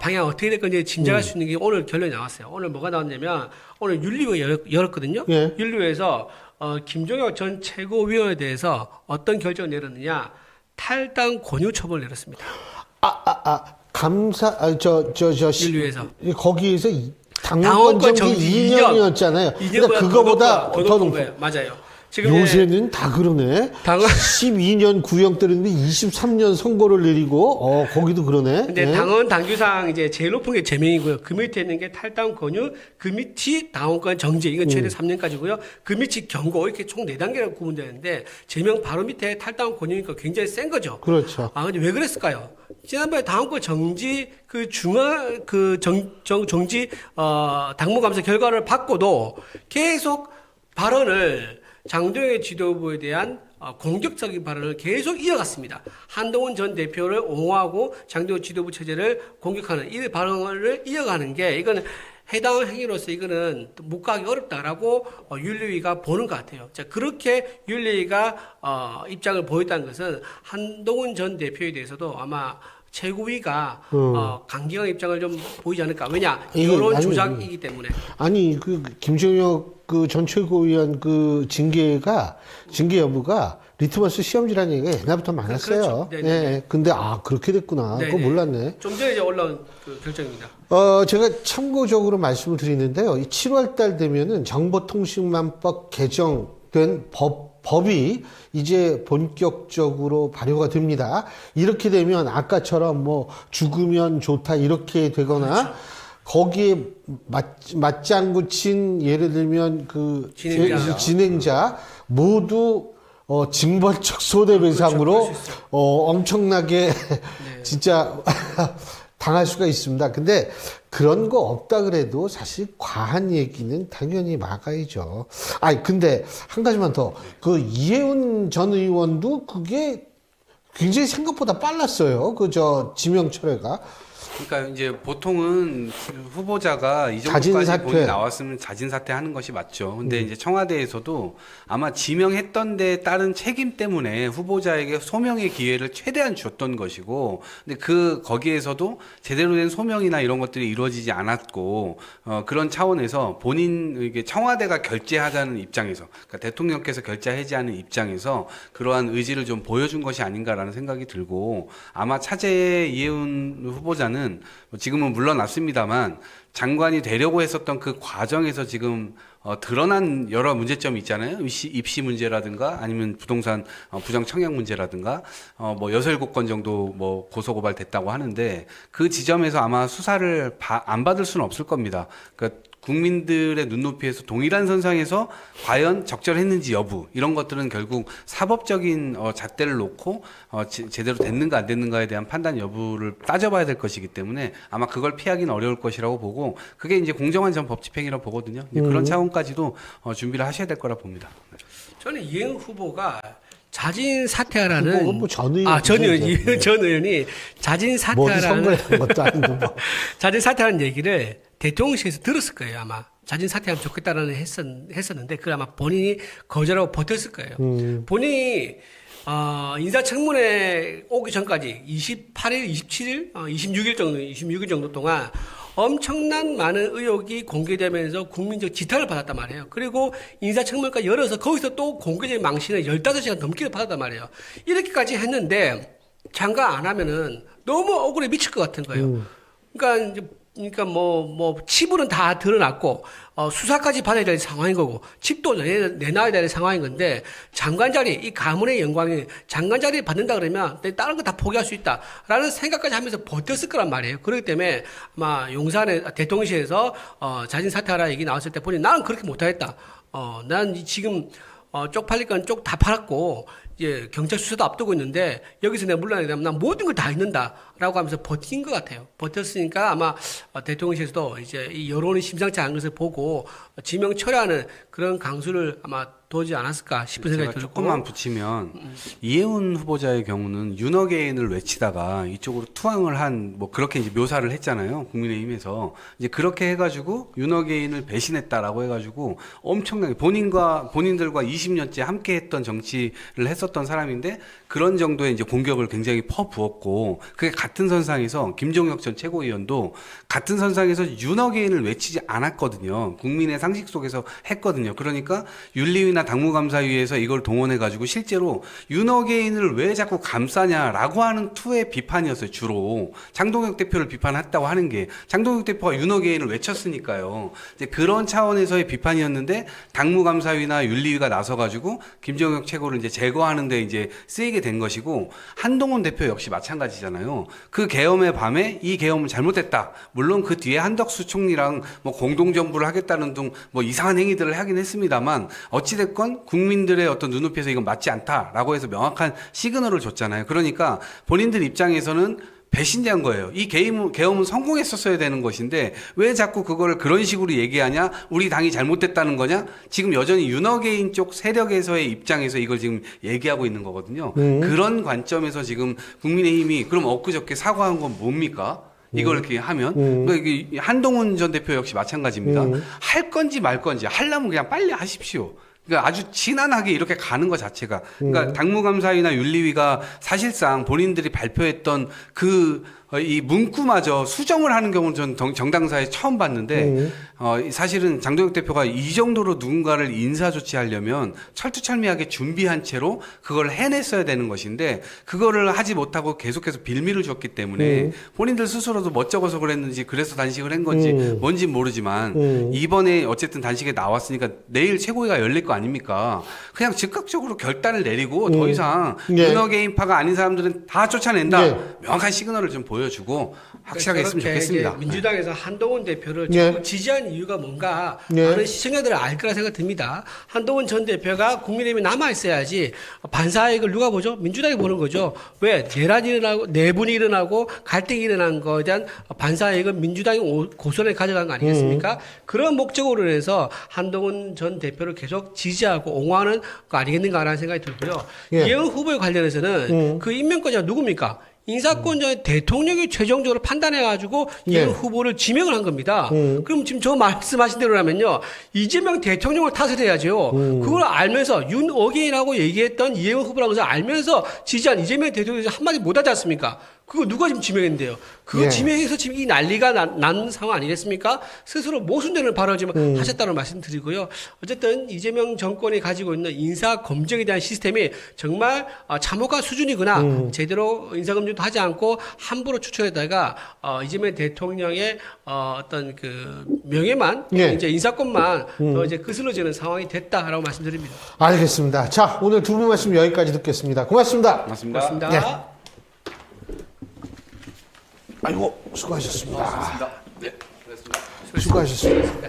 방향 어떻게 될 건지 짐작할 수 있는 게 오늘 결론이 나왔어요. 오늘 뭐가 나왔냐면 오늘 윤리위가 열었거든요. 예. 윤리위에서 김종혁 전 최고위원에 대해서 어떤 결정을 내렸느냐, 탈당 권유 처분을 내렸습니다. 윤리위에서. 거기에서 당원권 당원권 정지 정지 2년이었잖아요. 2년보다 근데 그거보다 더 높은 높은 거예요. 맞아요. 지금 요새는 다 그러네. 당원 12년 구형 때렸는데 23년 선고를 내리고 거기도 그러네. 근데 예. 당원 당규상 이제 제일 높은 게 제명이고요. 그 밑에 있는 게 탈당 권유, 그 밑이 당원권 정지. 이건 최대 3년까지고요. 그 밑이 경고. 이렇게 총 4단계라고 구분되는데 제명 바로 밑에 탈당 권유니까 굉장히 센 거죠. 그렇죠. 근데 왜 그랬을까요? 지난번에 당원권 정지 정지 당무감사 결과를 받고도 계속 발언을 장동혁 지도부에 대한 공격적인 발언을 계속 이어갔습니다. 한동훈 전 대표를 옹호하고 장동혁 지도부 체제를 공격하는 이 발언을 이어가는 게 이거는 해당 행위로서 이거는 못 가기 어렵다라고 윤리위가 보는 것 같아요. 자, 그렇게 윤리위가 입장을 보였다는 것은 한동훈 전 대표에 대해서도 아마 최고위가 강경한 입장을 좀 보이지 않을까. 왜냐? 여론 조작이기 때문에. 아니 그 김종혁 그 전 최고위원 그 징계 여부가 리트머스 시험지라는 얘기가 옛날부터 많았어요. 그렇죠. 네네. 예. 근데 그렇게 됐구나. 그거 네네. 몰랐네. 좀 전에 이제 올라온 그 결정입니다. 제가 참고적으로 말씀을 드리는데요. 7월 달 되면은 정보통신망법 개정된 법이 이제 본격적으로 발효가 됩니다. 이렇게 되면 아까처럼 뭐 죽으면 좋다 이렇게 되거나 그렇죠. 거기에 맞장구 친 예를 들면 그 진행자 모두 징벌적 손해배상으로 그렇죠. 그럴 수 있어요. 엄청나게 네. 진짜 당할 수가 있습니다. 근데 그런 거 없다 그래도 사실 과한 얘기는 당연히 막아야죠. 근데 한 가지만 더. 그 이해운 전 의원도 그게 굉장히 생각보다 빨랐어요. 지명 철회가. 그러니까 이제 보통은 후보자가 이 자진 정도까지 사퇴. 본인이 나왔으면 자진 사퇴하는 것이 맞죠. 근데 이제 청와대에서도 아마 지명했던 데 따른 책임 때문에 후보자에게 소명의 기회를 최대한 줬던 것이고, 근데 거기에서도 제대로 된 소명이나 이런 것들이 이루어지지 않았고, 그런 차원에서 이게 청와대가 결재하자는 입장에서, 그러니까 대통령께서 결재하자는 입장에서 그러한 의지를 좀 보여준 것이 아닌가라는 생각이 들고, 아마 차제의 이해운 후보자는 지금은 물러났습니다만 장관이 되려고 했었던 그 과정에서 지금 드러난 여러 문제점이 있잖아요. 입시 문제라든가 아니면 부동산 부정 청약 문제라든가 뭐 6-7건 정도 뭐 고소고발 됐다고 하는데 그 지점에서 아마 수사를 안 받을 수는 없을 겁니다. 그러니까 국민들의 눈높이에서 동일한 선상에서 과연 적절했는지 여부 이런 것들은 결국 사법적인 잣대를 놓고 제대로 됐는가 안 됐는가에 대한 판단 여부를 따져봐야 될 것이기 때문에 아마 그걸 피하기는 어려울 것이라고 보고 그게 이제 공정한 전 법집행이라고 보거든요. 이제 그런 차원까지도 준비를 하셔야 될 거라 봅니다. 저는 이행 후보가 자진 사퇴하라는 후보가 뭐 전 의원 전 의원이 자진 뭐 어디 사퇴하라는 선거에 한 것도 아니고 뭐. 자진 사퇴하는 얘기를 대통령실에서 들었을 거예요 아마. 자진 사퇴하면 좋겠다라는 했었는데 그걸 아마 본인이 거절하고 버텼을 거예요. 본인이 인사청문회 오기 전까지 28일, 27일, 26일 정도 동안 엄청난 많은 의혹이 공개되면서 국민적 지탄을 받았단 말이에요. 그리고 인사청문회가 열어서 거기서 또 공개적인 망신을 15시간 넘게 받았단 말이에요. 이렇게까지 했는데 장관 안 하면은 너무 억울해 미칠 것 같은 거예요. 그러니까 뭐 치부는 다 드러났고 수사까지 받아야 될 상황인 거고 칩도 내놔야 될 상황인 건데 장관 자리 이 가문의 영광이 장관 자리 받는다 그러면 다른 거 다 포기할 수 있다라는 생각까지 하면서 버텼을 거란 말이에요. 그렇기 때문에 아마 용산의 대통령실에서 자진 사퇴하라 얘기 나왔을 때 보니 나는 그렇게 못하겠다. 난 지금 쪽팔릴 건 쪽 다 팔았고 이제 경찰 수사도 앞두고 있는데 여기서 내가 물러나게 되면 난 모든 걸 다 잊는다라고 하면서 버틴 것 같아요. 버텼으니까 아마 대통령실에서도 이제 이 여론이 심상치 않은 것을 보고 지명 철회하는 그런 강수를 아마 도지 않았을까 싶은 생각이 들고 조금만 붙이면 이혜훈 후보자의 경우는 윤어게인을 외치다가 이쪽으로 투항을 한 뭐 그렇게 이제 묘사를 했잖아요. 국민의힘에서 이제 그렇게 해가지고 윤어게인을 배신했다라고 해가지고 엄청나게 본인들과 20년째 함께했던 정치를 했었던 사람인데 그런 정도의 이제 공격을 굉장히 퍼부었고 그게 같은 선상에서 김종혁 전 최고위원도 같은 선상에서 윤어게인을 외치지 않았거든요. 국민의 상식 속에서 했거든요. 그러니까 윤리위나 당무감사위에서 이걸 동원해가지고 실제로 윤어게인을 왜 자꾸 감싸냐라고 하는 투의 비판이었어요. 주로 장동혁 대표를 비판했다고 하는 게 장동혁 대표가 윤어게인을 외쳤으니까요. 이제 그런 차원에서의 비판이었는데 당무감사위나 윤리위가 나서가지고 김종혁 최고를 이제 제거하는데 이제 쓰이게 된 것이고 한동훈 대표 역시 마찬가지잖아요. 그 계엄의 밤에 이 계엄은 잘못됐다. 물론 그 뒤에 한덕수 총리랑 뭐 공동정부를 하겠다는 등 뭐 이상한 행위들을 하긴 했습니다만 어찌됐건 국민들의 어떤 눈높이에서 이건 맞지 않다라고 해서 명확한 시그널을 줬잖아요. 그러니까 본인들 입장에서는 배신자인 거예요. 이 계엄은 성공했었어야 되는 것인데 왜 자꾸 그거를 그런 식으로 얘기하냐? 우리 당이 잘못됐다는 거냐? 지금 여전히 윤어게인 쪽 세력에서의 입장에서 이걸 지금 얘기하고 있는 거거든요. 그런 관점에서 지금 국민의힘이 그럼 엊그저께 사과한 건 뭡니까? 이걸 이렇게 하면 그러니까 한동훈 전 대표 역시 마찬가지입니다. 할 건지 말 건지 하려면 그냥 빨리 하십시오. 그러니까 아주 진한하게 이렇게 가는 것 자체가 그러니까 당무감사위나 윤리위가 사실상 본인들이 발표했던 이 문구마저 수정을 하는 경우는 전 정당사에 처음 봤는데 사실은 장동혁 대표가 이 정도로 누군가를 인사 조치하려면 철두철미하게 준비한 채로 그걸 해냈어야 되는 것인데 그거를 하지 못하고 계속해서 빌미를 줬기 때문에 본인들 스스로도 멋쩍어서 그랬는지 그래서 단식을 한 건지 뭔지 모르지만 이번에 어쨌든 단식에 나왔으니까 내일 최고위가 열릴 거 아닙니까? 그냥 즉각적으로 결단을 내리고 더 이상 윤어게인파가 아닌 사람들은 다 쫓아낸다. 명확한 시그널을 좀 보여주고 확실하게 했으면 좋겠습니다. 민주당에서 한동훈 대표를 지지한 이유가 뭔가 예. 많은 시청자들은 알 거라 생각 듭니다. 한동훈 전 대표가 국민의힘에 남아 있어야지 반사이익을 누가 보죠? 민주당이 보는 거죠. 왜 내란이 일어나고 내분이 일어나고 갈등이 일어난 거에 대한 반사이익은 민주당이 고스란히 가져간 거 아니겠습니까? 그런 목적으로 해서 한동훈 전 대표를 계속 지지하고 옹호하는 거 아니겠는가라는 생각이 들고요. 예. 이혜원 후보에 관련해서는 그 임명권자가 누굽니까? 인사권 전에 대통령이 최종적으로 판단해가지고 이혜원 후보를 지명을 한 겁니다. 그럼 지금 저 말씀하신 대로라면요. 이재명 대통령을 탓을 해야죠. 그걸 알면서 윤어게인이라고 얘기했던 이혜원 후보라고 해서 알면서 지지한 이재명 대통령이 한마디 못하지 않습니까? 그거 누가 지금 지명했는데요? 그거 예. 지명해서 지금 이 난리가 난 상황 아니겠습니까? 스스로 모순되는 발언을 지금 하셨다는 말씀드리고요. 어쨌든 이재명 정권이 가지고 있는 인사 검증에 대한 시스템이 정말 참호가 수준이구나. 제대로 인사 검증도 하지 않고 함부로 추천했다가 이재명 대통령의 어떤 그 명예만 예. 이제 인사권만 더 이제 거슬러지는 상황이 됐다라고 말씀드립니다. 알겠습니다. 자, 오늘 두 분 말씀 여기까지 듣겠습니다. 고맙습니다. 고맙습니다. 고맙습니다. 예. 아이고, 수고하셨습니다. 네, 수고하셨습니다.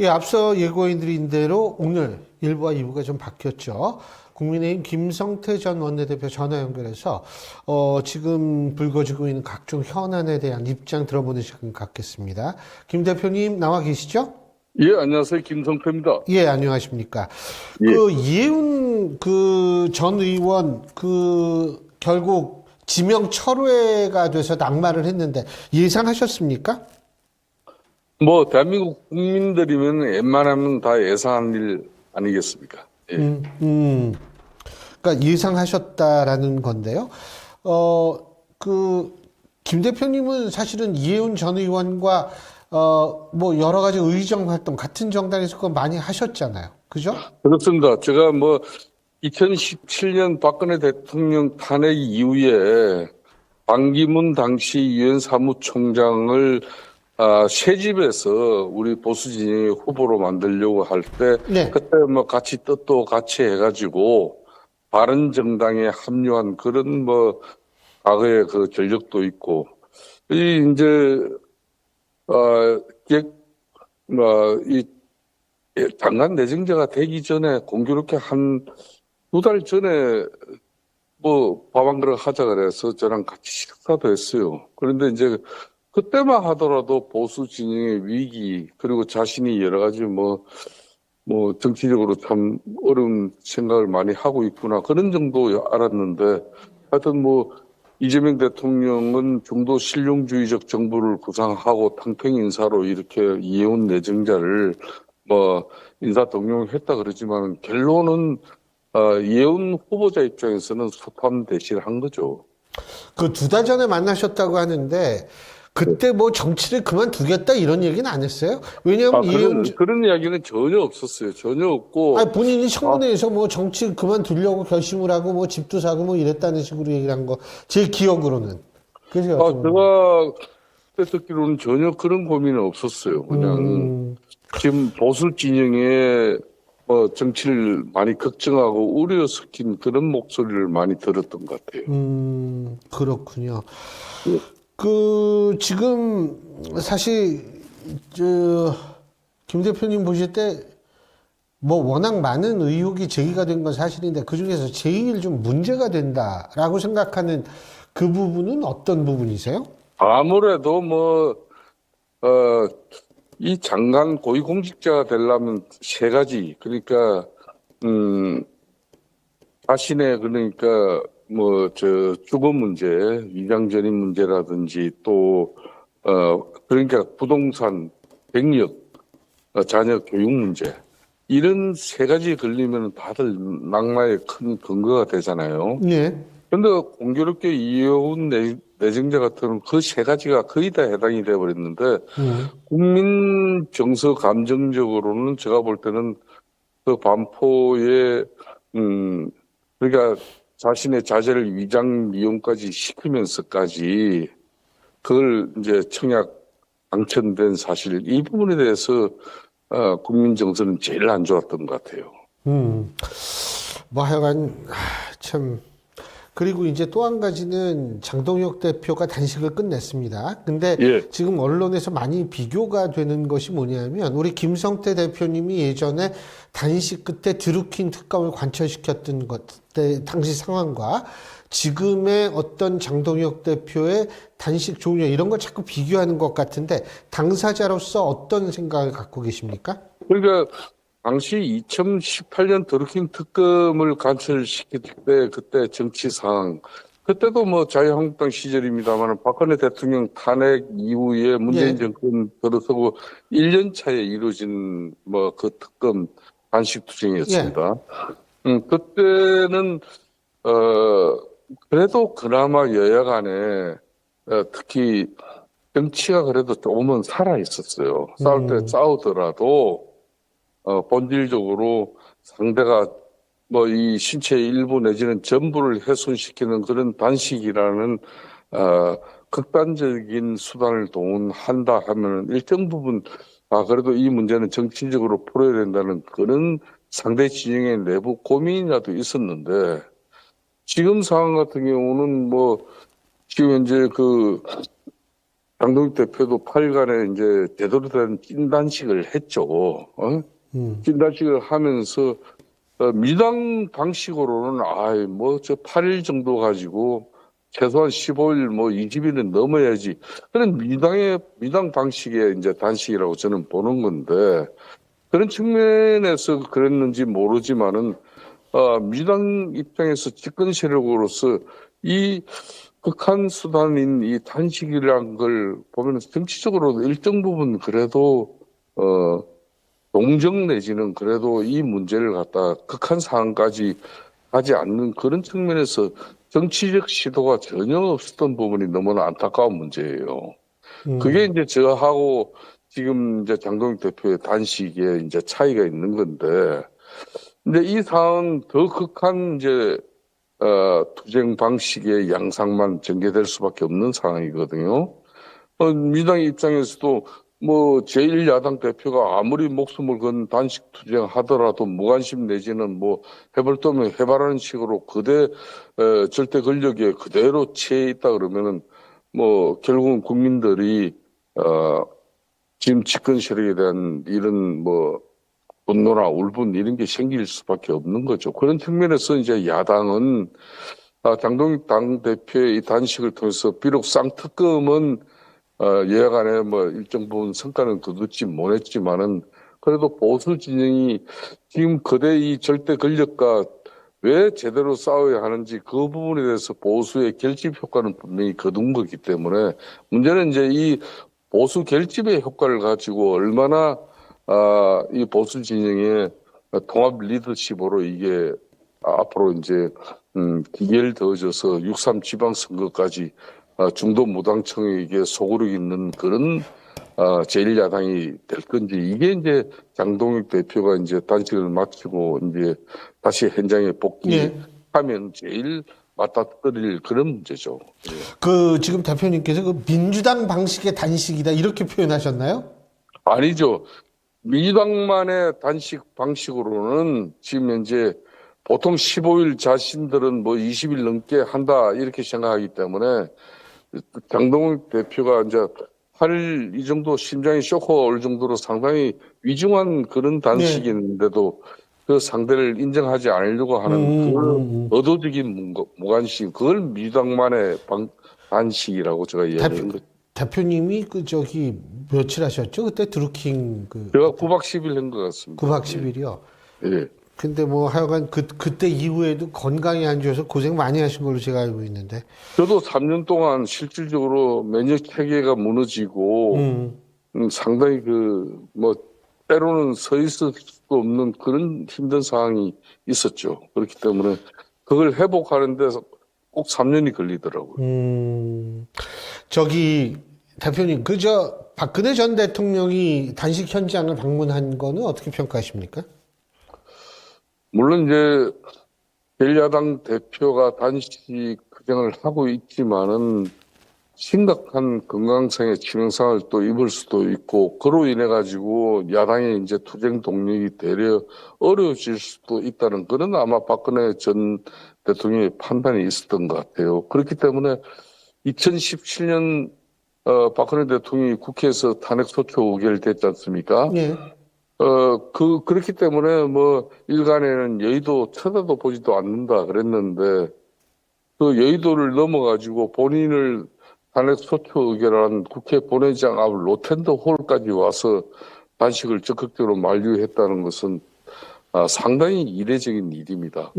예, 앞서 예고해드린 대로 오늘 1부와 2부가 좀 바뀌었죠. 국민의힘 김성태 전 원내대표 전화 연결해서 지금 불거지고 있는 각종 현안에 대한 입장 들어보는 시간 갖겠습니다. 김 대표님 나와 계시죠? 예, 안녕하세요. 김성태입니다. 예, 안녕하십니까. 예. 이해운 전 의원 결국 지명 철회가 돼서 낙마를 했는데 예상하셨습니까? 뭐, 대한민국 국민들이면 웬만하면 다 예상한 일 아니겠습니까? 예. 그러니까 예상하셨다라는 건데요. 김 대표님은 사실은 이해운 전 의원과 뭐 여러 가지 의정 활동 같은 정당에서 그거 많이 하셨잖아요. 그죠? 그렇습니다. 제가 뭐, 2017년 박근혜 대통령 탄핵 이후에 반기문 당시 유엔 사무총장을 새 집에서 우리 보수진영의 후보로 만들려고 할 때, 네. 그때 뭐 같이 뜻도 같이 해가지고, 바른정당에 합류한 그런 뭐, 과거의 그 전력도 있고, 이제, 이 장관 내정자가 되기 전에 공교롭게 한 2달 전에 뭐, 밥 한 그릇 하자 그래서 저랑 같이 식사도 했어요. 그런데 이제 그때만 하더라도 보수 진영의 위기, 그리고 자신이 여러 가지 뭐 정치적으로 참 어려운 생각을 많이 하고 있구나. 그런 정도 알았는데, 하여튼 뭐, 이재명 대통령은 중도 실용주의적 정부를 구상하고 탕평 인사로 이렇게 이해운 내정자를 뭐, 인사 동용했다 그러지만, 결론은, 이해운 후보자 입장에서는 소탐대실한 거죠. 그 2달 전에 만나셨다고 하는데 그때 뭐 정치를 그만두겠다 이런 얘기는 안 했어요? 왜냐하면 그런 이야기는 전혀 없었어요. 전혀 없고. 아니, 본인이 청문회에서 뭐 정치 그만두려고 결심을 하고 뭐 집도 사고 뭐 이랬다는 식으로 얘기를 한 거 제 기억으로는. 그죠? 제가 그때 듣기로는 전혀 그런 고민은 없었어요. 그냥 지금 보수 진영에 정치를 많이 걱정하고 우려 섞인 그런 목소리를 많이 들었던 것 같아요. 그렇군요. 예. 지금 사실 김 대표님 보실 때 뭐 워낙 많은 의혹이 제기가 된 건 사실인데 그 중에서 제일 좀 문제가 된다라고 생각하는 그 부분은 어떤 부분이세요? 아무래도 이 장관 고위공직자가 되려면 3가지. 그러니까, 자신의 주거 문제, 위장전입 문제라든지 또, 그러니까 부동산, 백력, 자녀 교육 문제. 이런 3가지 걸리면 다들 낙마의 큰 근거가 되잖아요. 네. 근데 공교롭게 이해운 내정자 같은 그 3가지가 거의 다 해당이 돼버렸는데, 국민 정서 감정적으로는 제가 볼 때는 그 반포에, 그러니까 자신의 자제를 위장 미용까지 시키면서까지 그걸 이제 청약 당첨된 사실, 이 부분에 대해서 국민 정서는 제일 안 좋았던 것 같아요. 뭐 하여간 참. 그리고 이제 또 한 가지는 장동혁 대표가 단식을 끝냈습니다. 근데 예. 지금 언론에서 많이 비교가 되는 것이 뭐냐면 우리 김성태 대표님이 예전에 단식 끝에 드루킹 특검을 관철시켰던 것, 때 당시 상황과 지금의 어떤 장동혁 대표의 단식 종료 이런 걸 자꾸 비교하는 것 같은데 당사자로서 어떤 생각을 갖고 계십니까? 그러니까 당시 2018년 드루킹 특검을 관철시킬 때 그때 정치 상황, 그때도 뭐 자유한국당 시절입니다만 박근혜 대통령 탄핵 이후에 문재인 정권 들어서고 1년 차에 이루어진 뭐 그 특검 단식 투쟁이었습니다. 그때는 그래도 그나마 여야 간에 특히 정치가 그래도 조금은 살아 있었어요. 싸울 때 싸우더라도 본질적으로 상대가 뭐 이 신체의 일부 내지는 전부를 훼손시키는 그런 단식이라는 극단적인 수단을 동원한다 하면 일정 부분 그래도 이 문제는 정치적으로 풀어야 된다는 그런 상대 진영의 내부 고민이라도 있었는데 지금 상황 같은 경우는 뭐 지금 현재 그 장동익 대표도 8일간에 이제 제대로 된 찐단식을 했죠. 찐단식을 하면서 민주당 방식으로는 저 8일 정도 가지고 최소한 15일 20일은 넘어야지. 그런 민주당 방식의 이제 단식이라고 저는 보는 건데 그런 측면에서 그랬는지 모르지만은 민주당 입장에서 집권 세력으로서 이 극한 수단인 이 단식이라는 걸 보면 정치적으로 일정 부분 그래도 동정 내지는 그래도 이 문제를 갖다 극한 상황까지 하지 않는 그런 측면에서 정치적 시도가 전혀 없었던 부분이 너무나 안타까운 문제예요. 그게 이제 저하고 지금 이제 장동익 대표의 단식에 이제 차이가 있는 건데, 근데 이 상황 더 극한 이제 투쟁 방식의 양상만 전개될 수밖에 없는 상황이거든요. 민주당 입장에서도 제1야당 대표가 아무리 목숨을 건 단식 투쟁 하더라도 무관심 내지는 해볼 거면 해봐라는 식으로 절대 권력에 그대로 취해 있다 그러면은 결국은 국민들이 지금 집권 세력에 대한 이런 분노나 울분 이런 게 생길 수밖에 없는 거죠. 그런 측면에서 이제 야당은 장동익 당대표의 이 단식을 통해서 비록 쌍특검은 여야간에 일정 부분 성과는 거두지 못했지만은 그래도 보수 진영이 지금 거대 이 절대 권력과 왜 제대로 싸워야 하는지 그 부분에 대해서 보수의 결집 효과는 분명히 거둔 거기 때문에 문제는 이제 이 보수 결집의 효과를 가지고 얼마나 이 보수 진영의 통합 리더십으로 이게 앞으로 이제 기결되어져서 6.3 지방선거까지 중도 무당층에게 소구력 있는 그런 제1야당이 될 건지 이게 이제 장동익 대표가 이제 단식을 마치고 이제 다시 현장에 복귀하면 제일 맞닥뜨릴 그런 문제죠. 예. 지금 대표님께서 민주당 방식의 단식이다 이렇게 표현하셨나요? 아니죠. 민주당만의 단식 방식으로는 지금 현재 보통 15일 자신들은 20일 넘게 한다 이렇게 생각하기 때문에 장동익 대표가 이제 8일 이 정도 심장이 쇼크가 올 정도로 상당히 위중한 그런 단식인데도 그 상대를 인정하지 않으려고 하는 그런 의도적인 무관심 그걸 민주당만의 단식이라고 제가 이야기한 거죠. 대표님이 며칠 하셨죠? 그때 드루킹 제가 9박 10일 한 것 같습니다. 9박 10일이요? 예. 근데 하여간 그때 이후에도 건강이 안 좋아서 고생 많이 하신 걸로 제가 알고 있는데. 저도 3년 동안 실질적으로 면역 체계가 무너지고 상당히 때로는 서 있을 수도 없는 그런 힘든 상황이 있었죠. 그렇기 때문에 그걸 회복하는 데서 꼭 3년이 걸리더라고요. 대표님, 박근혜 전 대통령이 단식 현장을 방문한 거는 어떻게 평가하십니까? 물론 이제 제1야당 대표가 단식 규정을 하고 있지만은 심각한 건강상의 치명상을 또 입을 수도 있고 그로 인해 가지고 야당의 이제 투쟁 동력이 되려 어려워질 수도 있다는 그런 아마 박근혜 전 대통령의 판단이 있었던 것 같아요. 그렇기 때문에 2017년 박근혜 대통령이 국회에서 탄핵소추 의결됐지 않습니까? 예. 그렇기 때문에 일간에는 여의도 쳐다도 보지도 않는다 그랬는데 그 여의도를 넘어가지고 본인을 탄핵소추 의결한 국회 본회의장 앞 로텐더 홀까지 와서 단식을 적극적으로 만류했다는 것은 상당히 이례적인 일입니다.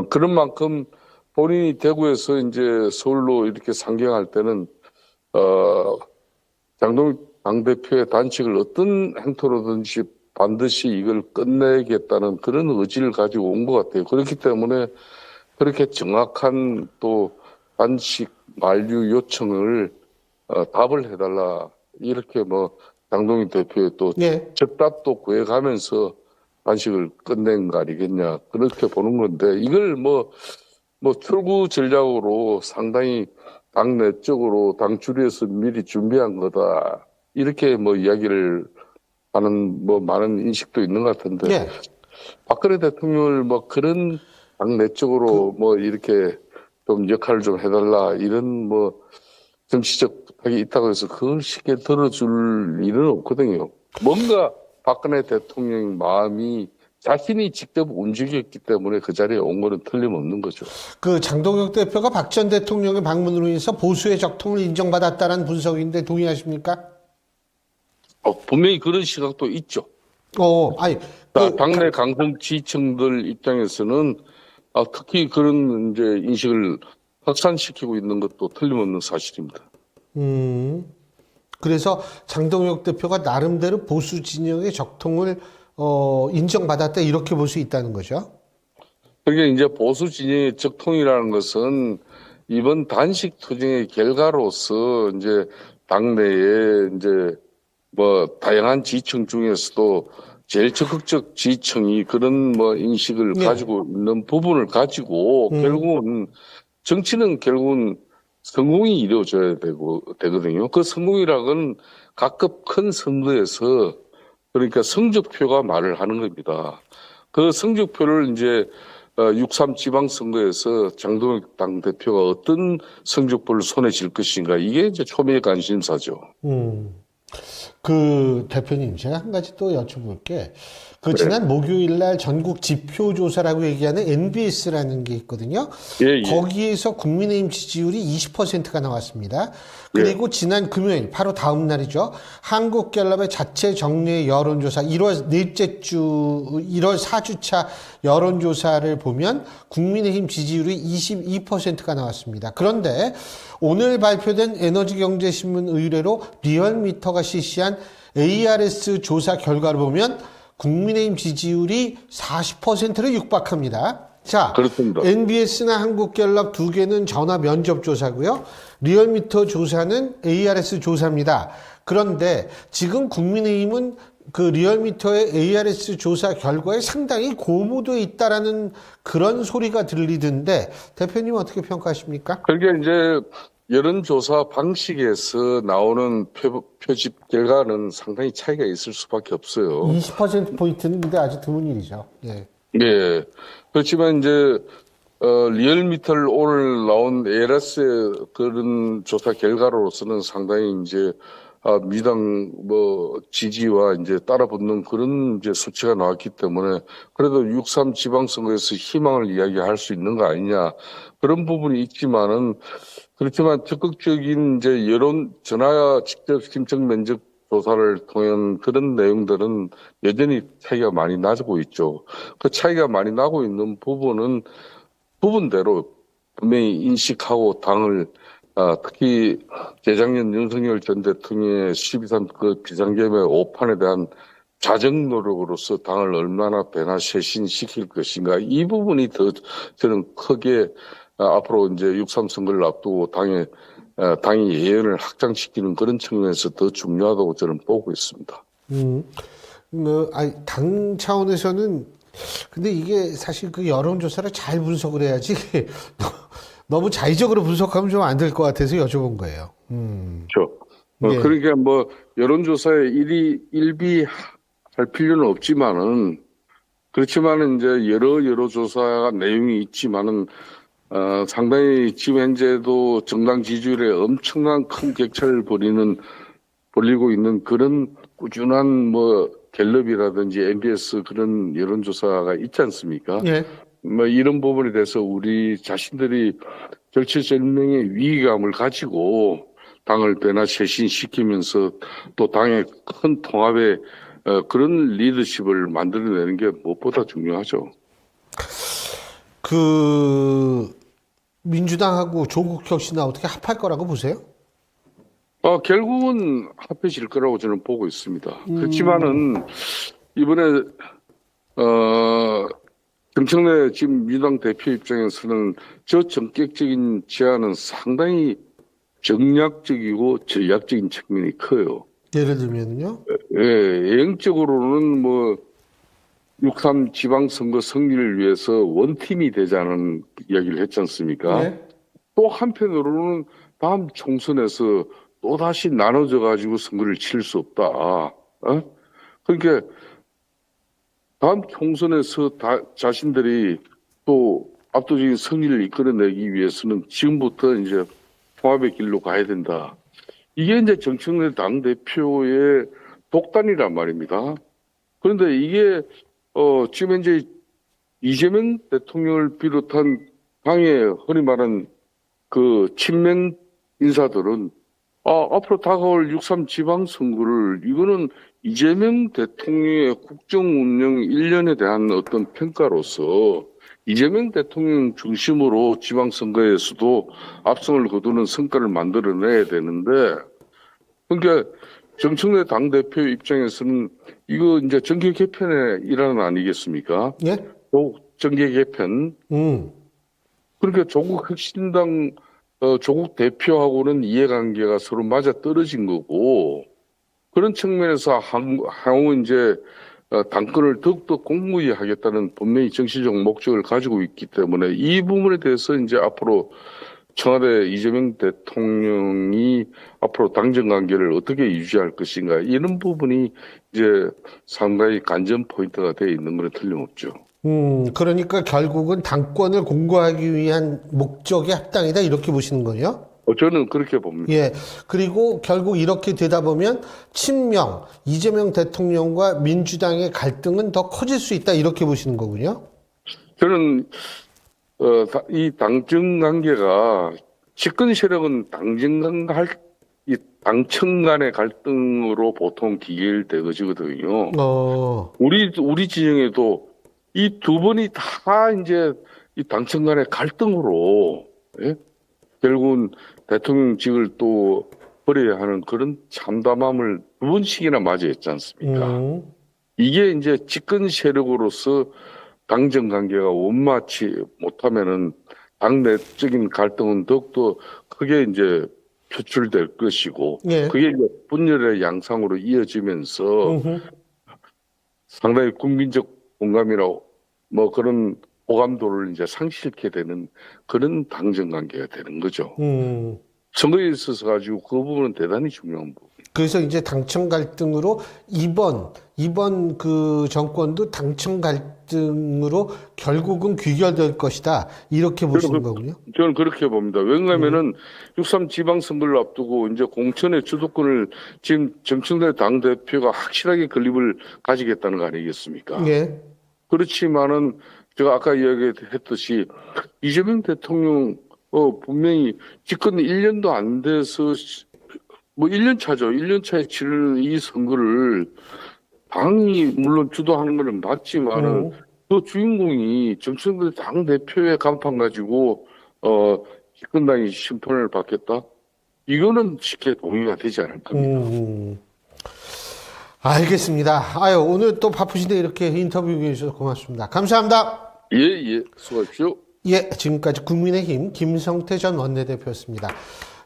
그런 만큼 본인이 대구에서 이제 서울로 이렇게 상경할 때는 장동익 당대표의 단식을 어떤 행토로든지 반드시 이걸 끝내겠다는 그런 의지를 가지고 온 것 같아요. 그렇기 때문에 그렇게 정확한 또 단식 만류 요청을 답을 해달라 이렇게 장동익 대표의 또 적답도 구해가면서 단식을 끝낸 거 아니겠냐 그렇게 보는 건데 이걸 출구 전략으로 상당히 당 내적으로 당 주류에서 미리 준비한 거다 이렇게 이야기를 하는 많은 인식도 있는 것 같은데 박근혜 대통령을 그런 당 내적으로 이렇게 좀 역할을 좀 해달라 이런 정치적 부탁이 있다고 해서 그걸 쉽게 들어줄 일은 없거든요. 뭔가 박근혜 대통령 마음이 자신이 직접 움직였기 때문에 그 자리에 온 거는 틀림없는 거죠. 그 장동혁 대표가 박 전 대통령의 방문으로 인해서 보수의 적통을 인정받았다는 분석인데 동의하십니까? 분명히 그런 시각도 있죠. 아니, 당내 강성 지지층들 입장에서는 특히 그런 이제 인식을 확산시키고 있는 것도 틀림없는 사실입니다. 그래서 장동혁 대표가 나름대로 보수 진영의 적통을 인정받았다 이렇게 볼 수 있다는 거죠. 그게 이제 보수 진영의 적통이라는 것은 이번 단식 투쟁의 결과로서 이제 당내에 이제 뭐 다양한 지층 중에서도 제일 적극적 지층이 그런 뭐 인식을 네. 가지고 있는 부분을 가지고 결국은 정치는 결국은 성공이 이루어져야 되거든요. 그 성공이라는 각급 큰 선거에서 그러니까 성적표가 말을 하는 겁니다. 그 성적표를 이제 6.3 지방선거에서 장동혁 당대표가 어떤 성적표를 손에 쥘 것인가 이게 이제 초미의 관심사죠. 그 대표님 제가 한 가지 또 여쭤볼게. 그 지난 목요일 날 전국 지표조사라고 얘기하는 NBS라는 게 있거든요. 예. 거기에서 국민의힘 지지율이 20%가 나왔습니다. 그리고 지난 금요일 바로 다음 날이죠. 한국갤럽의 자체 정례 여론조사 1월 넷째 주 1월 4주차 여론조사를 보면 국민의힘 지지율이 22%가 나왔습니다. 그런데 오늘 발표된 에너지경제신문 의뢰로 리얼미터가 실시한 ARS 조사 결과를 보면 국민의힘 지지율이 40%를 육박합니다. 자, 그렇습니다. NBS나 한국갤럽 두 개는 전화 면접 조사고요. 리얼미터 조사는 ARS 조사입니다. 그런데 지금 국민의힘은 그 리얼미터의 ARS 조사 결과에 상당히 고무돼 있다라는 그런 소리가 들리던데 대표님 어떻게 평가하십니까? 그게 이제 여론조사 방식에서 나오는 표집 결과는 상당히 차이가 있을 수밖에 없어요. 20%포인트는 근데 아주 드문 일이죠. 예. 예. 그렇지만 이제 리얼미터를 오늘 나온 ARS의 그런 조사 결과로서는 상당히 이제 민주당 뭐 지지와 이제 따라붙는 그런 이제 수치가 나왔기 때문에 그래도 6.3 지방선거에서 희망을 이야기할 수 있는 거 아니냐 그런 부분이 있지만은 그렇지만 적극적인 이제 여론 전화 직접 심층 면접 조사를 통한 그런 내용들은 여전히 차이가 많이 나고 있죠. 그 차이가 많이 나고 있는 부분은 부분대로 분명히 인식하고 당을 특히 재작년 윤석열 전 대통령의 12.3 그 비상계엄의 오판에 대한 자정 노력으로서 당을 얼마나 변화쇄신시킬 것인가 이 부분이 더 저는 크게 앞으로 이제 6.3 선거를 앞두고 당의 예언을 확장시키는 그런 측면에서 더 중요하다고 저는 보고 있습니다. 당 차원에서는 근데 이게 사실 그 여론조사를 잘 분석을 해야지 너무 자의적으로 분석하면 좀 안 될 것 같아서 여쭤본 거예요. 그렇죠. 예. 그러니까 뭐 여론조사에 일비할 필요는 없지만은 그렇지만은 이제 여러 조사 내용이 있지만은 상당히 지금 현재도 정당 지지율에 엄청난 큰 격차를 벌리고 있는 그런 꾸준한 뭐 갤럽이라든지 MBS 그런 여론조사가 있지 않습니까? 예. 뭐 이런 부분에 대해서 우리 자신들이 절체절명의 위기감을 가지고 당을 변화쇄신시키면서 또 당의 큰 통합의 그런 리더십을 만들어내는 게 무엇보다 중요하죠. 민주당하고 조국혁신은 어떻게 합할 거라고 보세요? 결국은 합해질 거라고 저는 보고 있습니다. 그렇지만은 이번에 정청래 지금 민주당 대표 입장에서는 저 전격적인 제안은 상당히 정략적이고 전략적인 측면이 커요. 예를 들면요? 예, 예행적으로는 뭐 6.3 지방선거 승리를 위해서 원팀이 되자는 이야기를 했지 않습니까? 네. 또 한편으로는 다음 총선에서 또다시 나눠져 가지고 선거를 칠 수 없다. 그러니까 다음 총선에서 자신들이 또 압도적인 승리를 이끌어내기 위해서는 지금부터 이제 통합의 길로 가야 된다. 이게 이제 정청래 당대표의 독단이란 말입니다. 그런데 이게 지금 이제 이재명 대통령을 비롯한 당의 흔히 말하는 그 친명 인사들은 앞으로 다가올 6.3 지방선거를 이거는 이재명 대통령의 국정 운영 1년에 대한 어떤 평가로서 이재명 대통령 중심으로 지방선거에서도 압승을 거두는 성과를 만들어내야 되는데, 그러니까 정청래 당대표 입장에서는 이거 이제 정계 개편의 일환 아니겠습니까? 예? 정계 개편. 그러니까 조국 혁신당 조국 대표하고는 이해관계가 서로 맞아 떨어진 거고, 그런 측면에서 향후 이제 당권을 더욱더 공무히 하겠다는 분명히 정치적 목적을 가지고 있기 때문에 이 부분에 대해서 이제 앞으로 청와대 이재명 대통령이 앞으로 당정 관계를 어떻게 유지할 것인가, 이런 부분이 이제 상당히 관전 포인트가 되어 있는 건 틀림없죠. 그러니까 결국은 당권을 공고하기 위한 목적에 합당이다, 이렇게 보시는 거예요? 저는 그렇게 봅니다. 예. 그리고 결국 이렇게 되다 보면 친명, 이재명 대통령과 민주당의 갈등은 더 커질 수 있다, 이렇게 보시는 거군요? 저는 이 당정 관계가 집권 세력은 이 당청 간의 갈등으로 보통 기결되거든요. 우리 지형에도 이 두 번이 다 이제 이 당청 간의 갈등으로, 예? 결국은 대통령직을 또 버려야 하는 그런 참담함을 두 번씩이나 맞이했지 않습니까? 이게 이제 집권 세력으로서 당정 관계가 원만치 못하면은 당내적인 갈등은 더욱더 크게 이제 표출될 것이고, 예. 그게 이제 분열의 양상으로 이어지면서 상당히 국민적 공감이나 뭐 그런 호감도를 이제 상실케 되는 그런 당정 관계가 되는 거죠. 선거에 있어서 가지고 그 부분은 대단히 중요한 부분. 그래서 이제 당청 갈등으로 이번 그 정권도 당청 갈등으로 결국은 귀결될 것이다, 이렇게 보시는 거군요. 저는 그렇게 봅니다. 왜냐하면은 6.3 지방선거를 앞두고 이제 공천의 주도권을 지금 정청래 당대표가 확실하게 건립을 가지겠다는 거 아니겠습니까? 예. 그렇지만은 제가 아까 이야기했듯이 이재명 대통령 분명히 집권 1년도 안 돼서 뭐 1년 차죠. 1년 차에 치르는 이 선거를 당이 물론 주도하는 것은 맞지만은 그 주인공이 정청래 당 대표의 간판 가지고 집권당이 심판을 받겠다? 이거는 쉽게 동의가 되지 않을 겁니다. 알겠습니다. 오늘 또 바쁘신데 이렇게 인터뷰 해주셔서 고맙습니다. 감사합니다. 예, 수고하십시오. 예, 지금까지 국민의힘 김성태 전 원내대표였습니다.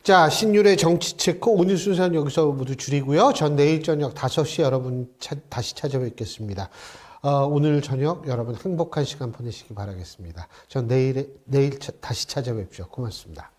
자, 신율의 정치체크 오늘 순서는 여기서 모두 줄이고요. 전 내일 저녁 5시에 여러분 다시 찾아뵙겠습니다. 오늘 저녁 여러분 행복한 시간 보내시기 바라겠습니다. 전 내일 다시 찾아뵙죠. 고맙습니다.